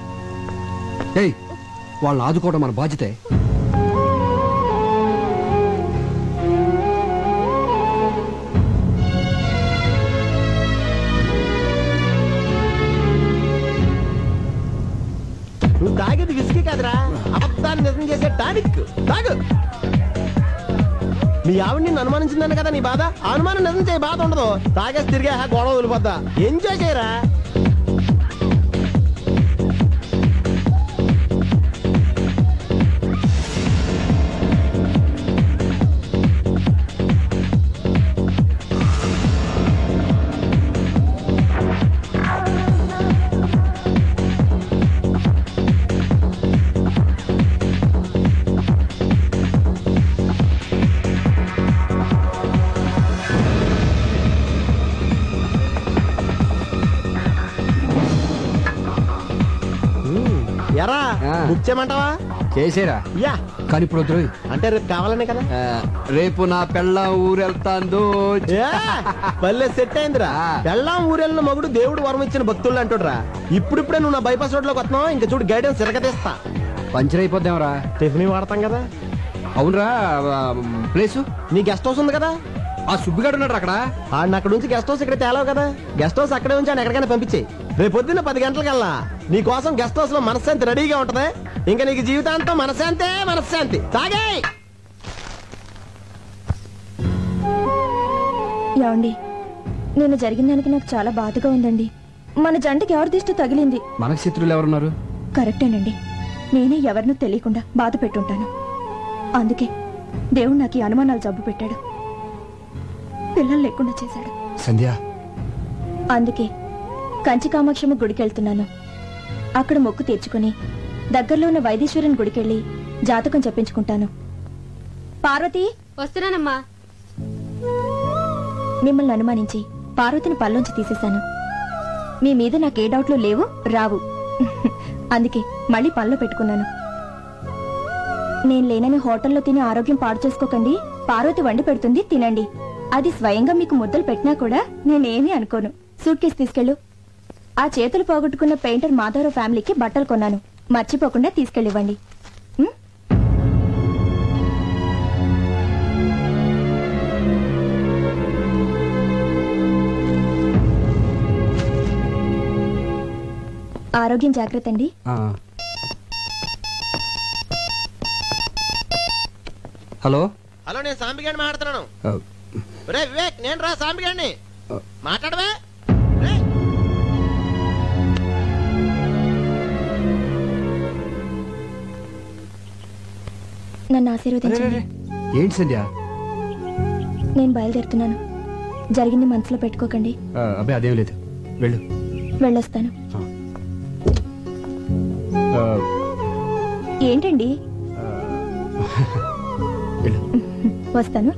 ఏయ్, వాళ్ళని ఆదుకోవడం మన బాధ్యతే. నువ్వు తాగేది విసికి కాదురా, అబద్ధాన్ని నిజం చేసే టానిక్. తాగు. మీ ఆవిడ నిన్ను అనుమానించిందని కదా నీ బాధ. అనుమానం నిజం చేయ బాధ ఉండదు. తాగేసి తిరిగే గొడవ వదిలిపోద్దా. ఎంజాయ్ చేయరా. ఎరా బుక్ చేయమంటావా? చేసేరా. యా, కానీ ఇప్పుడు వద్దు. అంటే రేపు కావాలనే కదా. రేపు నా పెళ్ళాం ఊరెళ్తాందో. పల్లె సెట్ అయిందిరా. పెళ్ళాం ఊరెళ్ళిన మగుడు దేవుడు వరం ఇచ్చిన భక్తులు అంటుడ్రా. ఇప్పుడిప్పుడే నువ్వు నా బైపాస్ రోడ్ లోకి వస్తున్నావు. ఇంకా చూడు, గైడెన్స్ తిరగతీస్తా. పంచర్ అయిపోద్దాంరా. టిఫిన్ వాడతాం కదా. అవునరా. ప్లేసు నీ గెస్ట్ హౌస్ ఉంది కదా. ఆ సుబ్బిగాడు ఉన్నాడు అక్కడ. ఆయన అక్కడ నుంచి గెస్ట్ హౌస్ ఇక్కడ తేలావు కదా. గెస్ట్ హౌస్ అక్కడే ఉంచి ఆయన ఎక్కడికైనా పంపించేయి. రేపు పొద్దున్న 10 గంటలకల్లా నీ కోసం గెస్ట్ హౌస్ లో మనశ్శాంతి రెడీగా ఉంటది. ఇంకా నీకు జీవితాంతం మనశ్శాంతే మనశ్శాంతి. తాగే. ఏమండి, నేను జరిగిన దానికి నాకు చాలా బాధగా ఉందండి. మన జంటకి ఎవరి దిష్టి తగిలింది? మనకు శత్రువులు ఎవరున్నారు? కరెక్టేనండి. నేనే ఎవరినూ తెలియకుండా బాధ పెట్టుంటాను. అందుకే దేవుడు నాకు ఈ అనుమానాలు జబ్బు పెట్టాడు, పిల్లలు లేకుండా చేశాడు. సంధ్య, అందుకే కంచి కామాక్షమ్మ గుడికెళ్తున్నాను. అక్కడ మొక్కు తీర్చుకుని దగ్గరలో ఉన్న వైదీశ్వరుని గుడికెళ్ళి జాతకం చెప్పించుకుంటాను. పార్వతి, వస్తున్నానమ్మా. మిమ్మల్ని అనుమానించి పార్వతిని పల్లోంచి తీసేశాను. మీ మీద నాకే డౌట్లు లేవు, రావు. అందుకే మళ్ళీ పనిలో పెట్టుకున్నాను. నేను లేనని హోటల్లో తిని ఆరోగ్యం పాడు చేసుకోకండి. పార్వతి వండి పెడుతుంది, తినండి. అది స్వయంగా మీకు ముద్దలు పెట్టినా కూడా నేనేమీ అనుకోను. సూట్ కేసు తీసుకెళ్ళు. ఆ చేతులు పోగొట్టుకున్న పెయింటర్ మాధవరావు ఫ్యామిలీకి బట్టలు కొన్నాను, మర్చిపోకుండా తీసుకెళ్ళివ్వండి. ఆరోగ్యం జాగ్రత్త అండి. హలో హలో, నేను సాంబిగాడిని మాట్లాడుతున్నాను. రే వివేక్, నేను రా సాంబిగాడిని. మాట్లాడవే. నన్ను ఆశీర్వదించండి. ఏంటి సంధ్య? నేను బయలుదేరుతున్నాను. జరిగింది మనసులో పెట్టుకోకండి. అబ్బాయి అదేం లేదు, వెళ్ళు. వెళ్ళొస్తాను. ఏంటండి? వస్తాను.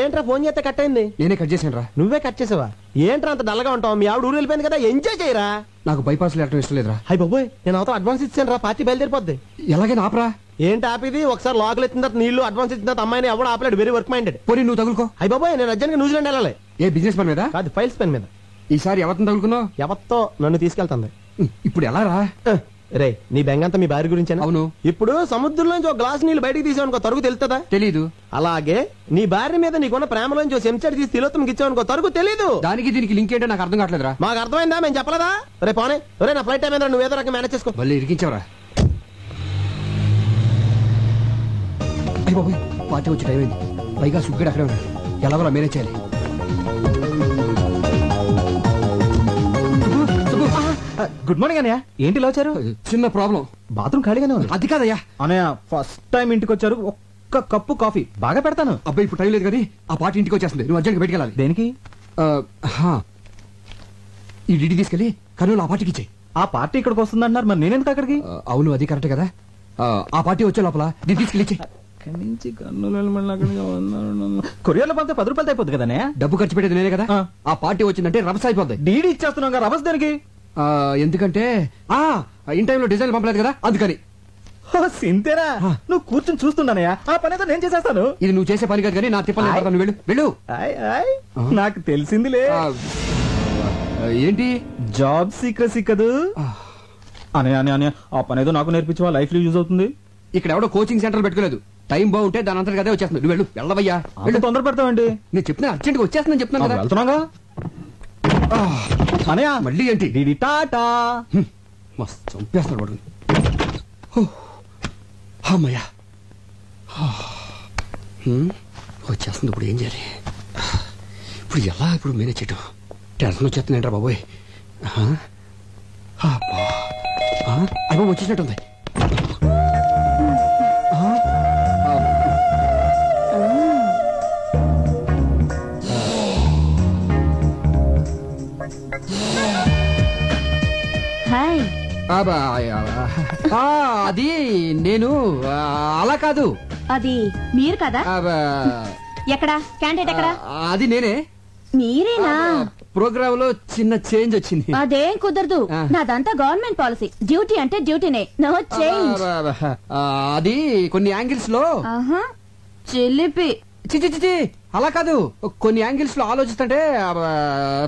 ఏంట్రా ఫోన్ చేస్తే కట్ అయింది? నేనే కట్ చేశాను రా. నువ్వే కట్ చేసావా? ఏంట్రా అంత డల్గా ఉంటావు? మీ ఆవిడ ఊరు వెళ్ళిపోయింది కదా, ఎంజాయ్ చేయరా. నాకు బైపాస్ వెళ్ళటం ఇష్టం లేదురా. హై బాబోయ్, నేను అవతల అడ్వాన్స్ ఇచ్చాను రా. పార్టీ బయలుదేరిపోద్ది. ఎలాగైనా ఆపరా. ఏంటి ఆపిది? ఒకసారి లోకల్ ఎత్తిన తర్వాత నీళ్లు అడ్వాన్స్ ఇచ్చిన తర్వాత అమ్మాయిని ఎవడు ఆపలేడు. Very work minded. పోనీ నువ్వు తగులుకో. హై బాబోయ్, నేను అర్జెంట్గా న్యూజిలాండ్ వెళ్ళాలి. ఏ బిజినెస్ పని మీద కాదు, ఫైల్స్ పని మీద. ఈసారి ఎవరిని తగులుకున్నావు? ఎవరితో నన్ను తీసుకెళ్తుంది. ఇప్పుడు ఎలా రా? రే నీ బెంగంతా మీ భార్య గురించి అవును. ఇప్పుడు సముద్రంలోంచి ఒక గ్లాస్ నీళ్ళు బయటికి తీసావనుకో తరుగు తెలుస్తుందా? తెలీదు. అలాగే నీ భార్య మీద నీకున్న ప్రేమలోంచి చెంచాడు తీసి తిలోత్తంకి ఇచ్చావనుకో తరుగు తెలీదు. దానికి దీనికి లింక్ ఏంటో నాకు అర్థం కావట్లేదురా. మాకు అర్థమైందా? మేము చెప్పలేదా? రే పోనే రే నా ఫ్లైట్ టైం ఏంద్రా, నువ్వు ఏదో రకం మేనేజ్ చేసుకో. మళ్ళీ ఇరికించావరా? అయ్యి బాబు పార్టీ వచ్చి టైం అయింది. పైగా సుగ్గడు అక్కడే ఉన్నాడు. ఎలాగోలా మేనేజ్ చేయాలి. గుడ్ మార్నింగ్ అన్నయ్య. ఏంటి ఇలా వచ్చారు? చిన్న ప్రాబ్లం. బాత్రూమ్ ఖాళీగానే ఉంది. అది కాదయ్యా అన్నయ్య, ఫస్ట్ టైం ఇంటికి వచ్చారు, ఒక్క కప్పు కాఫీ బాగా పెడతాను. అబ్బాయి ఇప్పుడు టైం లేదు కానీ ఆ పార్టీ ఇంటికి వచ్చేస్తుంది. నువ్వు అర్జెంట్గా బయటికి వెళ్ళాలి. దేనికి? ఈ డిడి తీసుకెళ్ళి కర్నూలు ఆ పార్టీకి ఇచ్చేయి. ఆ పార్టీ ఇక్కడికి వస్తుంది అంటున్నారు, మరి నేనెందుకు అక్కడికి? అవును అది కరెక్ట్ కదా. ఆ పార్టీ వచ్చే లోపల దీన్ని తీసుకెళ్ళి ఇచ్చేయి. కొరియర్లో పంపితే 10 రూపాయలు అయిపోద్ది కదా. డబ్బు ఖర్చు పెట్టేది నేనే కదా. ఆ పార్టీ వచ్చిందంటే రభస అయిపోద్ది. డీడీ ఇచ్చేస్తున్నాం, రభస దేనికి? ఎందుకంటే ఇన్ టైంలో డిజైన్ పంపలేదు కదా అందుకని. సింతేనా? నువ్వు కూర్చొని చూస్తున్నానయ్యా, ఆ పని అయితే నేను చేసేస్తాను. ఇది నువ్వు చేసే పని కాదు కానీ నా తిప్పలు వెళ్ళు వెళ్ళు. నాకు తెలిసిందిలే. ఏంటి? జాబ్ సీక్రెసీ కదూ అనే ఆ పని ఏదో నాకు నేర్పించవా, లైఫ్ లో యూజ్ అవుతుంది. ఇక్కడ ఎవడో కోచింగ్ సెంటర్ పెట్టుకోలేదు. టైం బాగుంటే దాని అంతా అదే వచ్చేస్తుంది. నువ్వు వెళ్ళు. వెళ్ళవయ్యా. తొందర పెడతావండి. నేను చెప్తున్నా అర్జెంట్ గా వచ్చేస్తున్నాను చెప్తున్నాను కదా. వెళ్తున్నాగా అనయా. మళ్ళీ ఏంటి? డీడీ టాటా. మస్తు చంపేస్తాడు వాడు. అమ్మయ్యా వచ్చేస్తుంది. ఇప్పుడు ఏం చేయాలి? ఇప్పుడు ఎలా ఇప్పుడు మేనేజ్ చేయటం? టెన్షన్ వచ్చేస్తుందంటారా బాబోయ్. అయ్యో వచ్చేసినట్టుంది. హాయ్. అది నేను అలా కాదు. అది మీరు కదా? ఎక్కడా క్యాండిడేట్ ఎక్కడా? అది నేనే. మీరేనా? ప్రోగ్రామ్ లో చిన్న చేంజ్ వచ్చింది. అదేం కుదరదు. నాదంతా గవర్నమెంట్ పాలసీ. డ్యూటీ అంటే డ్యూటీనే, నో చేంజ్. అది కొన్ని యాంగిల్స్ లో చిలిపి. చిచి అలా కాదు. కొన్ని యాంగిల్స్ లో ఆలోచిస్తుంటే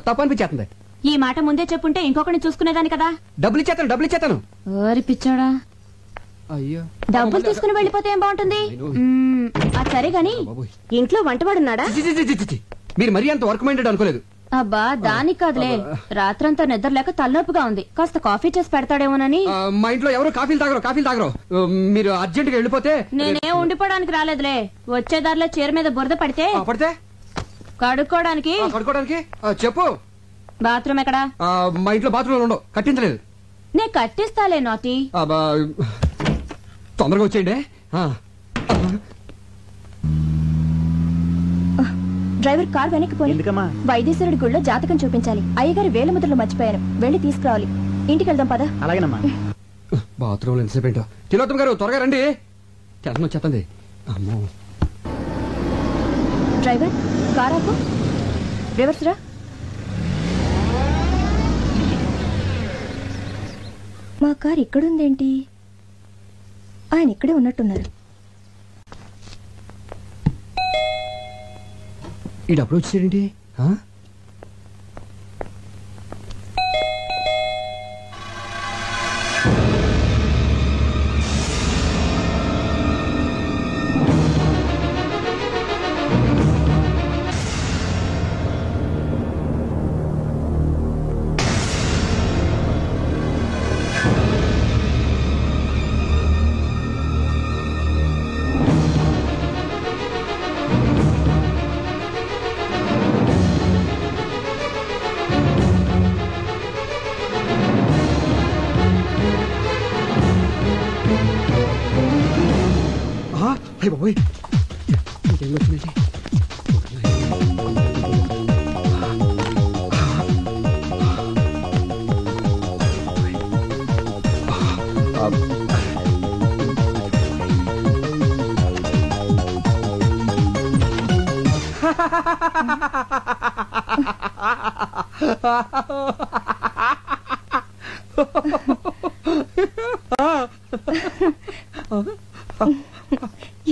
తప్పనిపించేస్తుంది. ఈ మాట ముందే చెప్పుంటే ఇంకొకరిని చూసుకునేదాని కదా. డబ్బులు ఇచ్చేతాను. ఓరి పిచ్చాడా. అయ్యో డబ్బులు తీసుకుని వెళ్ళిపోతే ఏం బాగుంటుంది? అది సరే గాని ఇంట్లో వంటవాడున్నాడా? మీరు మరీ అంత వర్క్ మైండెడ్ అనుకోలేదు. అబ్బా దానికి కాదులే, రాత్రంతా నిద్ర లేక తలనొప్పిగా ఉంది. కాస్త కాఫీ చేసి పెడతాడేమోనని. మా ఇంట్లో ఎవరు కాఫీలు తాగరు. మీరు అర్జెంట్ గా వెళ్ళిపోతే. నేనే ఉండిపోవడానికి రాలేదులే. వచ్చే దారిలో చీర మీద బురద పడితే కడుక్కోవడానికి చెప్పు. బాత్రూమ్ ఎక్కడా? మా ఇంట్లో బాత్రూమ్ ఉండవు, కట్టించలేదు. నే కట్టిస్తాలే నాటి. తొందరగా వచ్చేయండి. డ్రైవర్ కార్ వెనక్కి పోయి వైద్యేశ్వరుడి గుళ్ళో జాతకం చూపించాలి. అయ్యగారి వేల ముద్రలు మర్చిపోయాను, వెళ్ళి తీసుకురావాలి. ఇంటికి వెళ్దాం పద. అలాగేనమ్మా. బాత్రూమ్ ఎంతసేపు ఏంటో. తిలోత్తమ గారు త్వరగా రండి, టెన్షన్ వచ్చేస్తుంది. అమ్మో. డ్రైవర్ కార్ ఆపు. రివర్స్ రా. మా కార్ ఇక్కడుందేంటి? ఆయన ఇక్కడే ఉన్నట్టున్నారు. ఈ డబ్బులు వచ్చేసేంటి? బాబోయ్ వచ్చిందండి.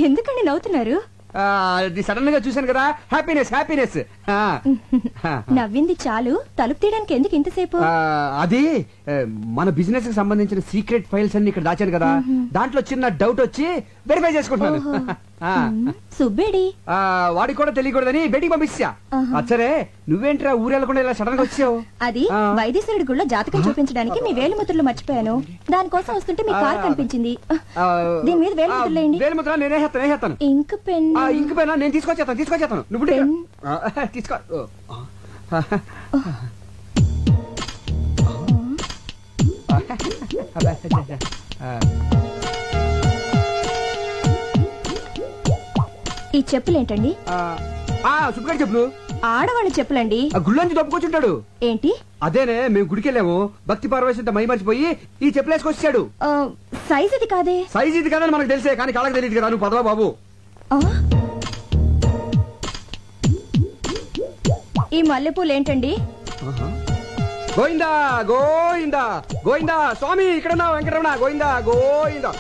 ఎందుకండి నవ్వుతున్నారు? సడన్ గా చూశాను కదా, హ్యాపీనెస్ హ్యాపీనెస్. నవ్వింది చాలు, తలుపు తీయడానికి ఎందుకు ఇంతసేపు? అది మన బిజినెస్ కి సంబంధించిన సీక్రెట్ ఫైల్స్ అన్ని ఇక్కడ దాచాను కదా, దాంట్లో చిన్న డౌట్ వచ్చి వెరిఫై చేసుకుంటున్నాను. సుబ్బేడి వాడికి కూడా తెలియకూడదని బయటికి పంపించా. అచ్చరే నువ్వేంట్రా ఊరెళ్ళకుండా ఇలా సడన్ గా వచ్చావు? అది వైద్యశ్వరుడి గుళ్ళో జాతకం చూపించడానికి మీ వేలిముద్రలు మర్చిపోయాను. దానికోసం వస్తుంటే మీ కార్ కనిపించింది. దీని మీద వేలిముద్రలేండి. వేలిముద్ర నేనేస్తాను. ఇంక్ పెన్ ఇంక్ పెన్ నేను తీసుకొచ్చేస్తాను. నువ్వు తీసుకో. ఈ చెప్పులేంటండి? సుబ్బగారి చెప్పులు. ఆడవాళ్ళ చెప్పులండి. గుళ్ళొంచి దొప్పుకొచ్చుంటాడు. ఏంటి? అదేనే, మేము గుడికి వెళ్ళాము, భక్తి పార్వశంతో మై మర్చిపోయి ఈ చెప్పులు వేసుకొచ్చాడు. సైజ్ ఇది కాదే. సైజ్ ఇది కాదని మనకు తెలిసే, కానీ కాళ్ళకి తెలియదు కదా. నువ్వు పదవా బాబు. ఈ మల్లెపూలు ఏంటండి? గోయిందా గోయిందా గోయిందా స్వామి, ఇక్కడ వెంకటరమణ గోయిందా గోయిందా.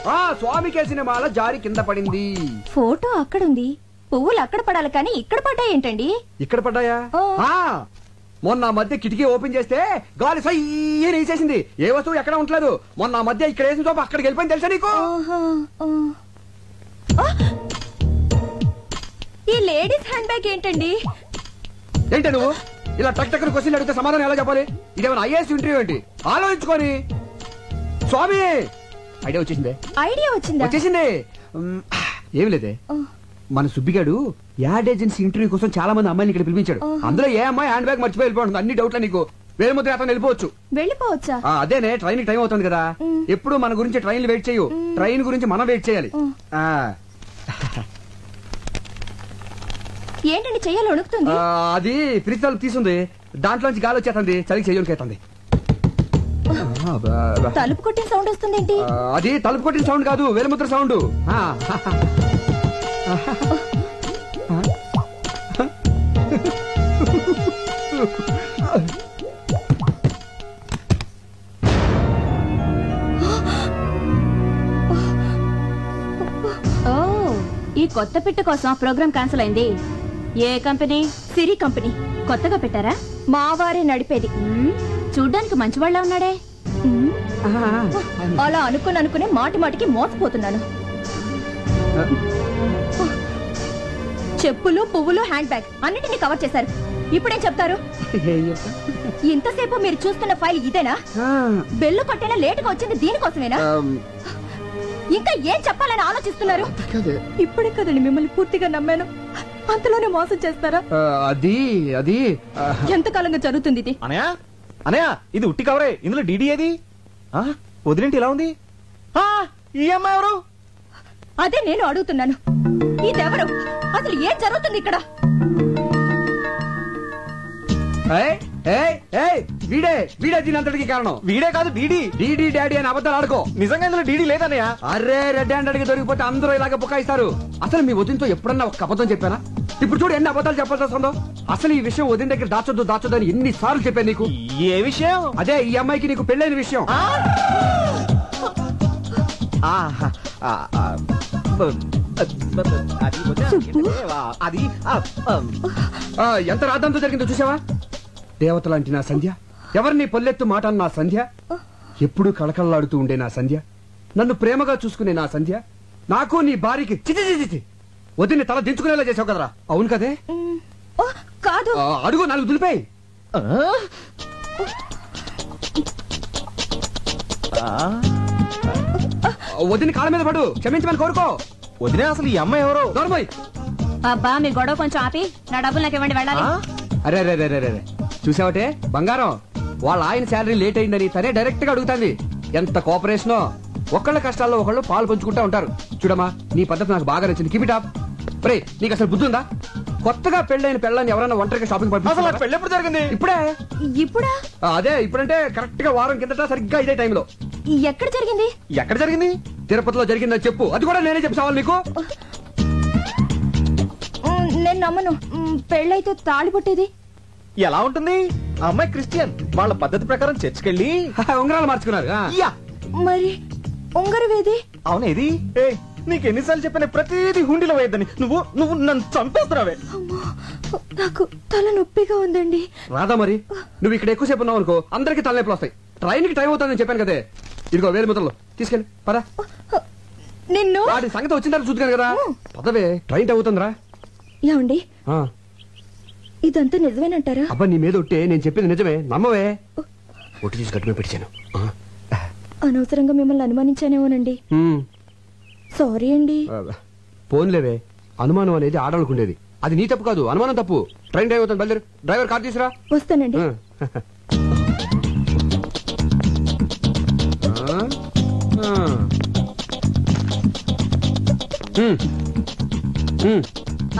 స్వామి కేసిన మాల జారి కింద పడింది. ఫోటో అక్కడుంది, పువ్వులు అక్కడ పడాలి కానీ ఇక్కడ పడ్డాయి ఏంటండి? ఇక్కడ పడ్డాయా? మొన్న మధ్య కిటికీ ఓపెన్ చేస్తే గాలి సయ్యని వేసేసింది. ఏ వస్తువు ఎక్కడ ఉండలేదు. మొన్న మధ్య ఇక్కడ వేసిన చోప అక్కడికి వెళ్ళిపోయింది, తెలుసా నీకు? ఈ లేడీస్ హ్యాండ్ బ్యాగ్ ఏంటండి? ఏంటి నువ్వు ఇలా టక్ టక్ క్వశ్చన్లు అడిగితే సమాధానం ఎలా చెప్పాలి? ఇదేమైనా ఐఏఎస్ ఇంటర్వ్యూ ఏంటి? ఆలోచించుకొని. స్వామి ఐడియా వచ్చేసింది. ఏమి లేదే, మన సుబ్బిగాడు యాడ్ ఏజెన్సీ ఇంటర్వ్యూ కోసం చాలా మంది అమ్మాయిని ఇక్కడ పిలిపించాడు. అందులో ఏ అమ్మాయి హ్యాండ్ బ్యాగ్ మర్చిపోయి వెళ్ళిపోతుంది. అన్ని డౌట్లా నీకు? వేలుముద్ర అతను వెళ్ళిపోవచ్చా? అదేనే, ట్రైన్ టైం అవుతుంది కదా. ఎప్పుడు మన గురించి ట్రైన్ వెయిట్ చేయు, ట్రైన్ గురించి మనం వెయిట్ చేయాలి. ఏంటండి చెయ్యాలి వణుకుతుంది? అది ఫ్రిడ్జ్ తలుపు తీసుంది, దాంట్లోంచి గాలి వచ్చేస్తుంది, చలికి చెయ్యనికేస్తుంది. తలుపు కొట్టిన సౌండ్ వస్తుంది ఏంటి? అది తలుపు కొట్టిన సౌండ్ కాదు, వేలుముద్ర సౌండ్. ఈ కొత్త పిట్ట కోసం ప్రోగ్రామ్ క్యాన్సిల్ అయింది. ఏ కంపెనీ? సిరి కంపెనీ. కొత్తగా పెట్టారా? మా వారే నడిపేది. చూడ్డానికి మంచివాళ్ళ ఉన్నాడే. అలా అనుకునే మాటి మాటికి మోసపోతున్నాను. చెప్పులు, పువ్వులు, హ్యాండ్ బ్యాగ్ అన్నిటిని కవర్ చేశారు. ఇప్పుడేం చెప్తారు? ఇంతసేపు మీరు చూస్తున్న ఫైల్ ఇదేనా? బెల్లు కొట్టేనా లేటుగా వచ్చింది దీనికోసమేనా? ఇంకా ఏం చెప్పాలని ఆలోచిస్తున్నారు? ఇప్పుడే కదండి మిమ్మల్ని పూర్తిగా నమ్మాను, అంతలోనే మోసం చేస్తారా? అది అది ఎంతకాలంగా జరుగుతుంది ఇది? అనయా ఇది ఉట్టి కవరే, ఇందులో డీడీ ఏది? వదిలేంటి ఇలా ఉంది? ఈ అమ్మాయి ఎవరు? అదే నేను అడుగుతున్నాను. ఇదెవరు? అసలు ఏం జరుగుతుంది ఇక్కడ? వీడే దీనంతటికి కారణం. వీడే కాదు డీడీ. డీడీ డాడీ అని అబద్ధాలు ఆడుకో. నిజంగా ఇందులో డీడీ లేదన్నయ్య. అరే రెడ్ హ్యాండ్ అడిగి దొరికిపోతే అందరూ ఇలాగ బుకాయిస్తారు. అసలు మీ వదినతో ఎప్పుడన్నా ఒక అబద్ధం చెప్పానా? ఇప్పుడు చూడు ఎన్ని అబద్ధాలు చెప్పాల్సి వస్తుందో. అసలు ఈ విషయం వదిన దగ్గర దాచొద్దు అని ఎన్ని సార్లు చెప్పాను నీకు. ఏ విషయం? అదే ఈ అమ్మాయికి నీకు పెళ్ళైన విషయం. ఎంత రాద్దంతో జరిగిందో చూసావా? దేవతలాంటి నా సంధ్య, ఎవరిని పొల్లెత్తు మాట నా సంధ్య, ఎప్పుడూ కళకళలాడుతూ ఉండే నా సంధ్య, నన్ను ప్రేమగా చూసుకునే నా సంధ్య, నాకు నీ భార్యకి చిచి వదిని తల దించుకునేలా చేసావు కదరా. అవును కదే? కాదు. అడుగు, నాలుగు దులిపాయి. వదిని కాళ్ళ మీద పడు, క్షమించమని కోరుకో. వదినే అసలు ఈ అమ్మాయి ఎవరు? నోర్మోయ్. అబ్బా మీ గొడవ కొంచెం ఆపి నా డబ్బులు నాకు ఇవ్వండి, వెళ్ళాలి. అరే రే రే రే చూసావటే బంగారం, వాళ్ళ ఆయన శాలరీ లేట్ అయిందని తనే డైరెక్ట్ గా అడుగుతాంది. ఎంత కోఆపరేషనో. ఒకళ్ళ కష్టాల్లో ఒకళ్ళు పాలు పంచుకుంటా ఉంటారు. చూడమ్మా, నీ పద్ధతి నాకు బాగా నచ్చింది. Keep it up. రే, నీకు అసలు బుద్ధి ఉందా? కొత్తగా పెళ్ళైన పెళ్ళని ఎవరైనా ఒంటరిగా షాపింగ్ పంపిస్తారు? పెళ్ళి ఎప్పుడు జరిగింది? ఇప్పుడా? అదే ఇప్పుడంటే కరెక్ట్ గా వారం కిందట సరిగ్గా ఇదే టైంలో. ఎక్కడ జరిగింది? ఎక్కడ జరిగింది? తిరుపతిలో జరిగిందని చెప్పు. అది కూడా నేనే చెప్పాలి నీకు. నేను నమ్మను. పెళ్ళైతే తాళి పట్టేది ఎలా ఉంటుంది? అమ్మాయి క్రిస్టియన్, వాళ్ళ పద్ధతి ప్రకారం చర్చికెళ్ళి ఉంగరాలు మార్చుకున్నారు. మరి ఉంగరం ఏది? అవునేది? నీకు ఎన్నిసార్లు చెప్పిన ప్రతిదీ హుండీలో వేయద్దని. నువ్వు నువ్వు నన్ను చంపేస్తున్నావే. నాకు తల నొప్పిగా ఉందండి. రాదా మరి నువ్వు ఇక్కడ ఎక్కువసేపు ఉన్నావు అనుకో అందరికి తలనొప్పులు వస్తాయి. ట్రైన్ కి టైం అవుతుందని చెప్పాను కదే. ఇదిగో 1000 ముద్రలు తీసుకెళ్ళి పదా. నిన్ను వాటి సంగతి వచ్చిన తర్వాత చూద్దాను కదా. పదవే ట్రైన్ టైం అవుతుందిరా. ఏమండి ఇదంతా నిజమేనంటారా? అబ్బా నీ మీద ఒట్టే, నేను చెప్పింది నిజమే, నమ్మవే. ఒట్టి తీసి గట్టుమే పెట్టాను. అనవసరంగా మిమ్మల్ని అనుమానించానేమోనండి. సారీ అండి. పోన్లేవే, అనుమానం అనేది ఆడవాళ్ళకుండేది. అది నీ తప్పు కాదు, అనుమానం తప్పు. ట్రైన్ టైం అవుతుంది, బయలుదేరు. డ్రైవర్ కార్ తీసురా. వస్తానండి.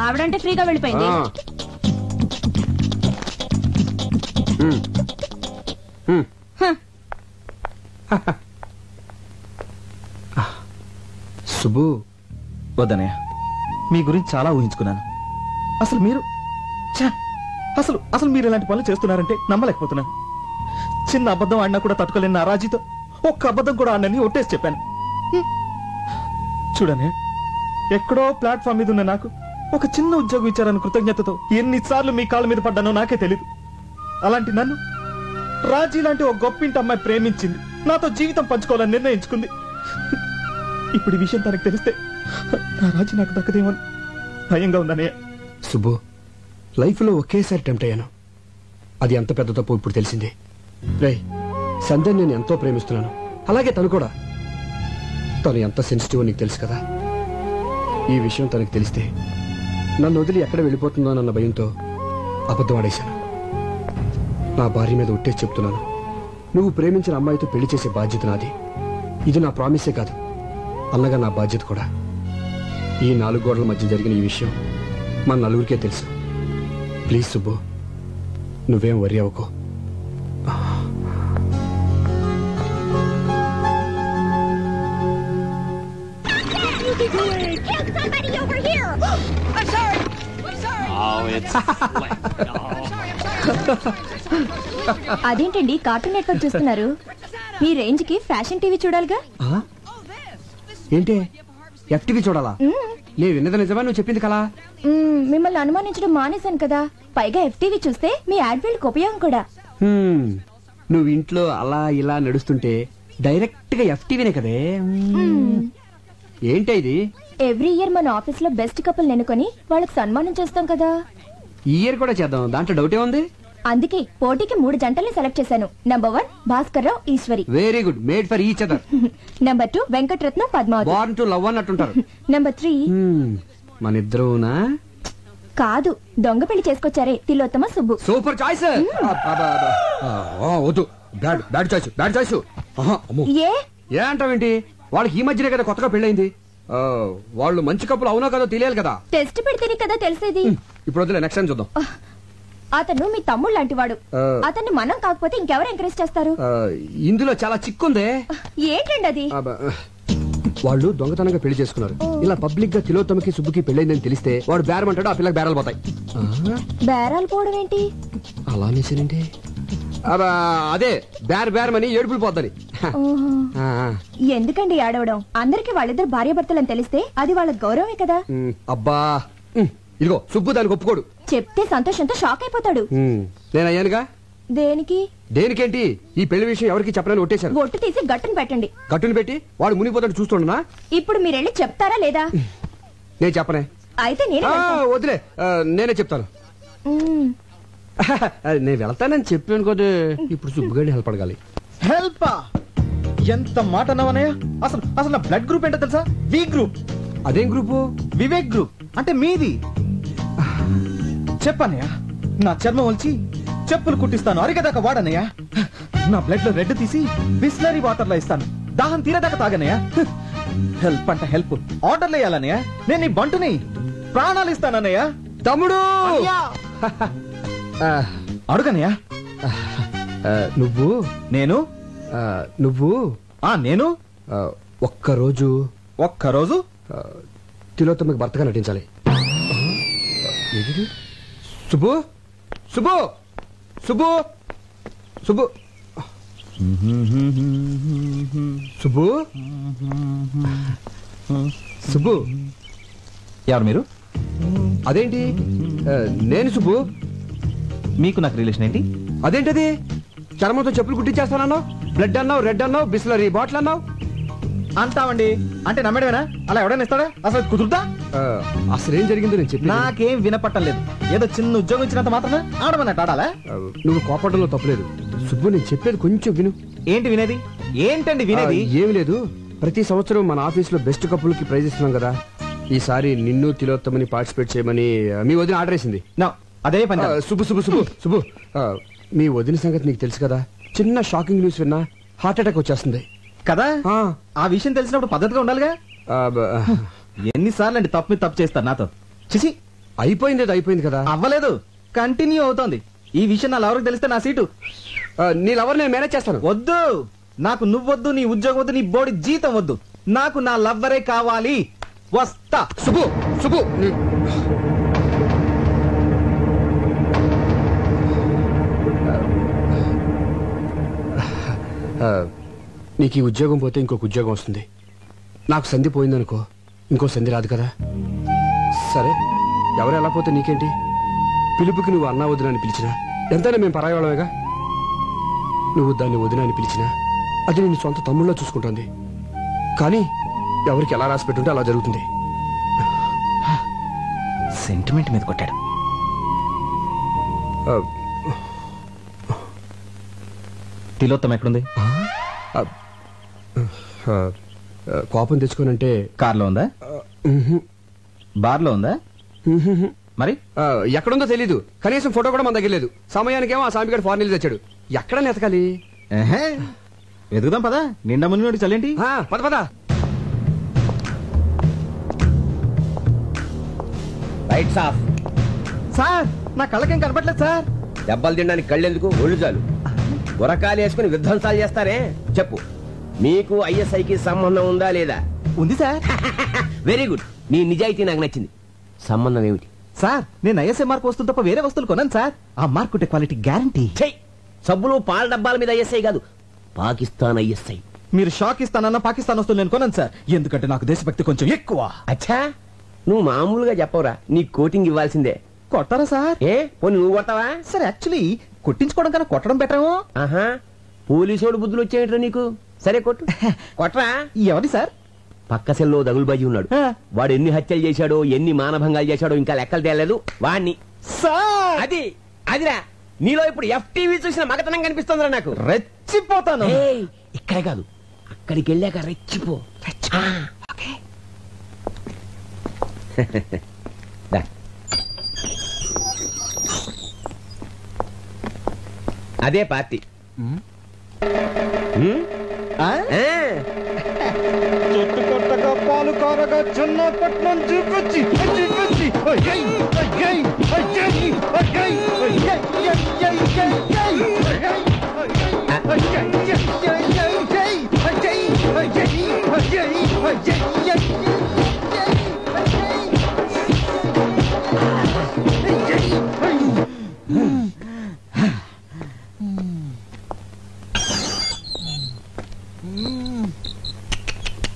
ఆవిడంటే ఫ్రీగా వెళ్ళిపోయింది. సుబ్బు వద్దనయ్య, మీ గురించి చాలా ఊహించుకున్నాను. అసలు మీరు అసలు మీరు ఇలాంటి పనులు చేస్తున్నారంటే నమ్మలేకపోతున్నాను. చిన్న అబద్ధం ఆడినా కూడా తట్టుకోలేని నా రాజీతో ఒక్క అబద్ధం కూడా ఆడనని ఒట్టేసి చెప్పాను. చూడనే, ఎక్కడో ప్లాట్ఫామ్ మీద ఉన్న నాకు ఒక చిన్న ఉద్యోగం ఇచ్చారని కృతజ్ఞతతో ఎన్నిసార్లు మీ కాళ్ళ మీద పడ్డానో నాకే తెలీదు. అలాంటి నన్ను రాజీ లాంటి ఒక గొప్పింటి అమ్మాయి ప్రేమించింది, నాతో జీవితం పంచుకోవాలని నిర్ణయించుకుంది. ఇప్పుడు ఈ విషయం తనకు తెలిస్తే నా రాజీ నాకు దక్కదేమని భయంగా ఉందనే. సుబ్బు, లైఫ్ లో ఒకేసారి టెంప్ట్ అయ్యాను. అది ఎంత పెద్ద తప్పు ఇప్పుడు తెలిసింది. రేయ్, సంధ్యని నేను ఎంతో ప్రేమిస్తున్నాను, అలాగే తను కూడా. తను ఎంత సెన్సిటివ్ నీకు తెలుసు కదా. ఈ విషయం తనకు తెలిస్తే నన్ను వదిలి ఎక్కడ వెళ్ళిపోతుందో అన్న భయంతో అబద్ధం ఆడేశాను. నా భార్య మీద ఒట్టేసి చెప్తున్నాను, నువ్వు ప్రేమించిన అమ్మాయితో పెళ్లి చేసే బాధ్యత నాది. ఇది నా ప్రామిసే కాదు, అన్నగా నా బాధ్యత కూడా. ఈ 4 గోడల మధ్య జరిగిన ఈ విషయం మన నలుగురికే తెలుసు. ప్లీజ్ సుబ్బు, నువ్వేం వరి అవ్వకో. అదేంటండి కార్టూన్ నెట్వర్క్ చూస్తున్నారు? మీ రేంజ్ కి ఫ్యాషన్ టీవీ చూడాలిగా. ఏంటి ఎఫ్టీవీ చూడాలా? నేను విన్నది నిజమా, నువ్వు చెప్పింది కలా? మిమ్మల్ని అనుమానించడం మానేశాను కదా, పైగా ఎఫ్టీవీ చూస్తే మీ యాడ్వేల్కి ఉపయోగం కూడా. నువ్వు ఇంట్లో అలా ఇలా నడుస్తుంటే డైరెక్ట్ గా ఎఫ్టీవీనే కదే. ఏంటి ఇది? ఎవ్రీ ఇయర్ మన ఆఫీస్ లో బెస్ట్ కపుల్ ఎన్నుకొని వాళ్ళకి సన్మానం చేస్తాం కదా. ఈ ఇయర్ కూడా చేద్దాం, దాంట్లో డౌటే ఉంది. అందుకే పోటీకి 3 జంటల్ని సెలెక్ట్ చేశాను. Number 1 Bhaskar Rao Eswari. Very good, made for each other. Number 2 Venkataratnam Padmavathi. Born to love అన్నట్టుంటారు. నంబర్ 3 మన ఇద్దరునా? కాదు, దొంగ పెళ్లి చేసుకొచ్చారే, తిలోత్తమ సుబ్బు. Super choice. వద్దు, బ్యాడ్ చాయిస్, బ్యాడ్ చాయిస్. ఏ అంటావేంటి? వాళ్ళకి ఈ మధ్యనే కదా కొత్తగా పెళ్ళైంది. వాళ్ళు మంచి కప్పులు అవునో కదా తెలియాలి కదా. టెస్ట్ పెడితేనే కదా తెలిసేది. ఇప్పుడు వద్దులే, నెక్స్ట్ టైం చూద్దాం. అతను మీ తమ్ముడు లాంటి వాడు. అతన్ని మనం కాకపోతే ఇంకెవరు ఎంకరేజ్ చేస్తారు? ఇందులో చాలా చిక్కుందే. ఏంటండి అది? వాళ్ళు దొంగతనంగా పెళ్లి చేసుకున్నారు. ఇలా పబ్లిక్ గా తిలోత్తమకి సుబ్బుకి పెళ్ళైందని తెలిస్తే వాడు బేరం అంటాడు, ఆ పిల్లకి బేరాలు పోతాయి. బేరాలు పోవడం ఏంటి? అలా అనేసేనండి. అదే బేరమని ఏడుపులు పోద్దని. ఎందుకండి ఆడవడం? అందరికి వాళ్ళిద్దరు భార్యాభర్తలని తెలిస్తే అది వాళ్ళ గౌరవమే కదా. అబ్బా, ఇదిగో సుబ్బు దానికి ఒప్పుకోడు. చెప్తే సంతోషంతో షాక్ అయిపోతాడు. నేను అయ్యానుగా. దేనికి? దేనికేంటి? ఈ పెళ్లి విషయం ఎవరికి చెప్పనని ఒట్టేశాను. ఒట్టు తీసి గట్టును పెట్టండి. గట్టును పెట్టి వాడు మునిగిపోతాడు చూస్తుండనా? ఇప్పుడు మీరెళ్ళి చెప్తారా లేదా? నేను చెప్పనే. అయితే నేను వదిలే, నేనే చెప్తాను. నేను వెళ్తానని చెప్పాను కదా. ఇప్పుడు సుబ్బుగాడిని హెల్ప్ అడగాలి. హెల్ప్? ఎంత మాట అన్నావనయ్య? అసలు నా బ్లడ్ గ్రూప్ ఏంటో తెలుసా? V group. అదేం గ్రూపు? వివేక్ గ్రూప్. అంటే మీది. చెప్పనయ్య, నా చర్మం వచ్చి చెప్పులు కుట్టిస్తాను, అరిగేదాకా వాడనయ్య. నా బ్లడ్ లో రెడ్ తీసి బిస్లరీ వాటర్ లో ఇస్తాను, దాహం తీరేదాకా తాగనయ్య. హెల్ప్ అంటే హెల్ప్. ఆర్డర్లు వేయాలన్నయ్య. నేను నీ బంటుని, ప్రాణాలు ఇస్తానన్నయ్య. తమ్ముడు అడుగనయ్య. నువ్వు నేను నువ్వు నేను ఒక్కరోజు తిలోత్తమకి భర్తగా నటించాలి. సుబ్బు సుబ్బు సుబ్బు సుబ్బు సుబ్బు సుబ్బు, ఎవరు మీరు? అదేంటి నేను సుబ్బు. మీకు నాకు రిలేషన్ ఏంటి? అదేంటది చర్మంతో చెప్పులు కుట్టించేస్తానన్నావు, బ్లడ్ అన్నావు, రెడ్ అన్నావు, బిస్లరీ బాటిల్ అన్నావు. అంటామండి అంటే నమ్మడమేనా? అలా ఎవడైనా ఇస్తాడా? అసలు కుదురుతా? అసలు ఏం జరిగిందో నేను చెప్పి నాకేం వినపట్టం లేదు. ఏదో చిన్న ఉద్యోగం ఇచ్చినంత మాత్రమే ఆడమన్నట్టు ఆడాలా? నువ్వు కోపడంలో తప్పలేదు సుబ్బు, నేను చెప్పేది కొంచెం విను. ఏంటి వినేది? ఏంటండి వినేది? ఏమి లేదు, ప్రతి సంవత్సరం మన ఆఫీస్ లో బెస్ట్ కపుల్కి ప్రైజ్ ఇస్తున్నాం కదా. ఈసారి నిన్ను తిలోత్తమని పార్టిసిపేట్ చేయమని మీ వదిన ఆర్డర్ వేసింది. అదే పని. సుబ్బు సుబ్బు సుబ్బు సుబ్బు మీ వదిన సంగతి నీకు తెలుసు కదా. చిన్న షాకింగ్ న్యూస్ విన్నా హార్ట్ అటాక్ వచ్చేస్తుంది కదా. ఆ విషయం తెలిసినప్పుడు పద్ధతిగా ఉండాలిగా. ఎన్నిసార్లు అండి తప్పు మీద తప్పు చేస్తారు నాతో? చిసి, అయిపోయింది, అయిపోయింది కదా. అవ్వలేదు, కంటిన్యూ అవుతోంది. ఈ విషయం నా లవర్కి తెలిస్తే నా సీటు. నీ లవర్ నేను మేనేజ్ చేస్తాను. వద్దు, నాకు నువ్వొద్దు, నీ ఉద్యోగం వద్దు, నీ బోడి జీతం వద్దు. నాకు నా లవ్వరే కావాలి. వస్తా. సుబ్బు సుబ్బు, నీకు ఈ ఉద్యోగం పోతే ఇంకొక ఉద్యోగం వస్తుంది. నాకు సంధి పోయిందనుకో, ఇంకో సంధి రాదు కదా. సరే, ఎవరు ఎలా పోతే నీకేంటి? పిలుపుకి నువ్వు అన్నా వదిన అని పిలిచినా ఎంతైనా మేము పరాయవాళ్ళమేగా. నువ్వు దాన్ని వదిన అని పిలిచినా అది నేను సొంత తమ్ముళ్ళలో చూసుకుంటోంది. కానీ ఎవరికి ఎలా రాసి పెట్టుంటే అలా జరుగుతుంది. సెంటిమెంట్ మీద కొట్టాడు. తిలోత్తం ఎక్కడుంది? కోపం తెచ్చుకోనంటే కార్లో ఉందా? బార్లో ఉందా? మరి ఎక్కడుందో తెలీదు. కనీసం ఫోటో కూడా మన దగ్గర లేదు. సమయానికేమో ఆ సామిగాడు ఫారెన్ వెళ్ళి తెచ్చాడు. ఎక్కడ నెతకాలి? వెతుకుదాం పదా. నిండా మునిగి చల్లేంటి? పద పద. Lights off. సార్, నా కళ్ళకేం కనపట్లేదు సార్. దెబ్బలు తినడానికి కళ్ళెందుకు, ఒళ్ళు చాలు. గురకాలు వేసుకుని విధ్వంసాలు చేస్తారే. చెప్పు, మీకు ఐఎస్ఐకి సంబంధం ఉందా లేదా? ఉంది సార్. వెరీ గుడ్, నీ నిజాయితీ నాకు నచ్చింది. సంబంధం ఏమిటి? సార్, నేను ఐఎస్ఐ మార్క్ వస్తువులు తప్ప వేరే వస్తువులు కొన్నాను సార్. ఆ మార్క్ ఉంటే క్వాలిటీ గ్యారంటీ. సబ్బులు పాల డబ్బాల మీద ఐఎస్ఐ కాదు, పాకిస్తాన్ ఐఎస్ఐ. మీరు షాక్ ఇస్తానన్న పాకిస్తాన్ వస్తువులు నేను కొన్నాను సార్. ఎందుకంటే నాకు దేశభక్తి కొంచెం ఎక్కువ. అచ్చా, నువ్వు మామూలుగా చెప్పవురా, నీ కోటింగ్ ఇవ్వాల్సిందే. కొట్టారా సార్? ఏ పోనీ నువ్వు కొడతావా? సార్, యాక్చువల్లీ కొట్టించుకోవడం కన్నా కొట్టడం బెటరేమో. ఆహా, పోలీసోడు బుద్ధులు వచ్చేయట్రా నీకు. సరే కొట్టు. కొట్టరా. ఎవరి సార్? పక్క సెల్లో దగులుబాజీ ఉన్నాడు. వాడు ఎన్ని హత్యలు చేశాడో, ఎన్ని మానభంగాలు చేశాడో ఇంకా లెక్కలు తేలేదు. వాణ్ణి. అది అదిరా, నీలో ఇప్పుడు FTV చూసిన మగతనం కనిపిస్తుందిరా నాకు. రెచ్చిపోతాను. ఇక్కడే కాదు, అక్కడికి వెళ్ళాక రెచ్చిపో. అదే పార్టీ. చెట్టు కొట్టగా పాలు కారగా చిన్నపట్నం చూకొచ్చి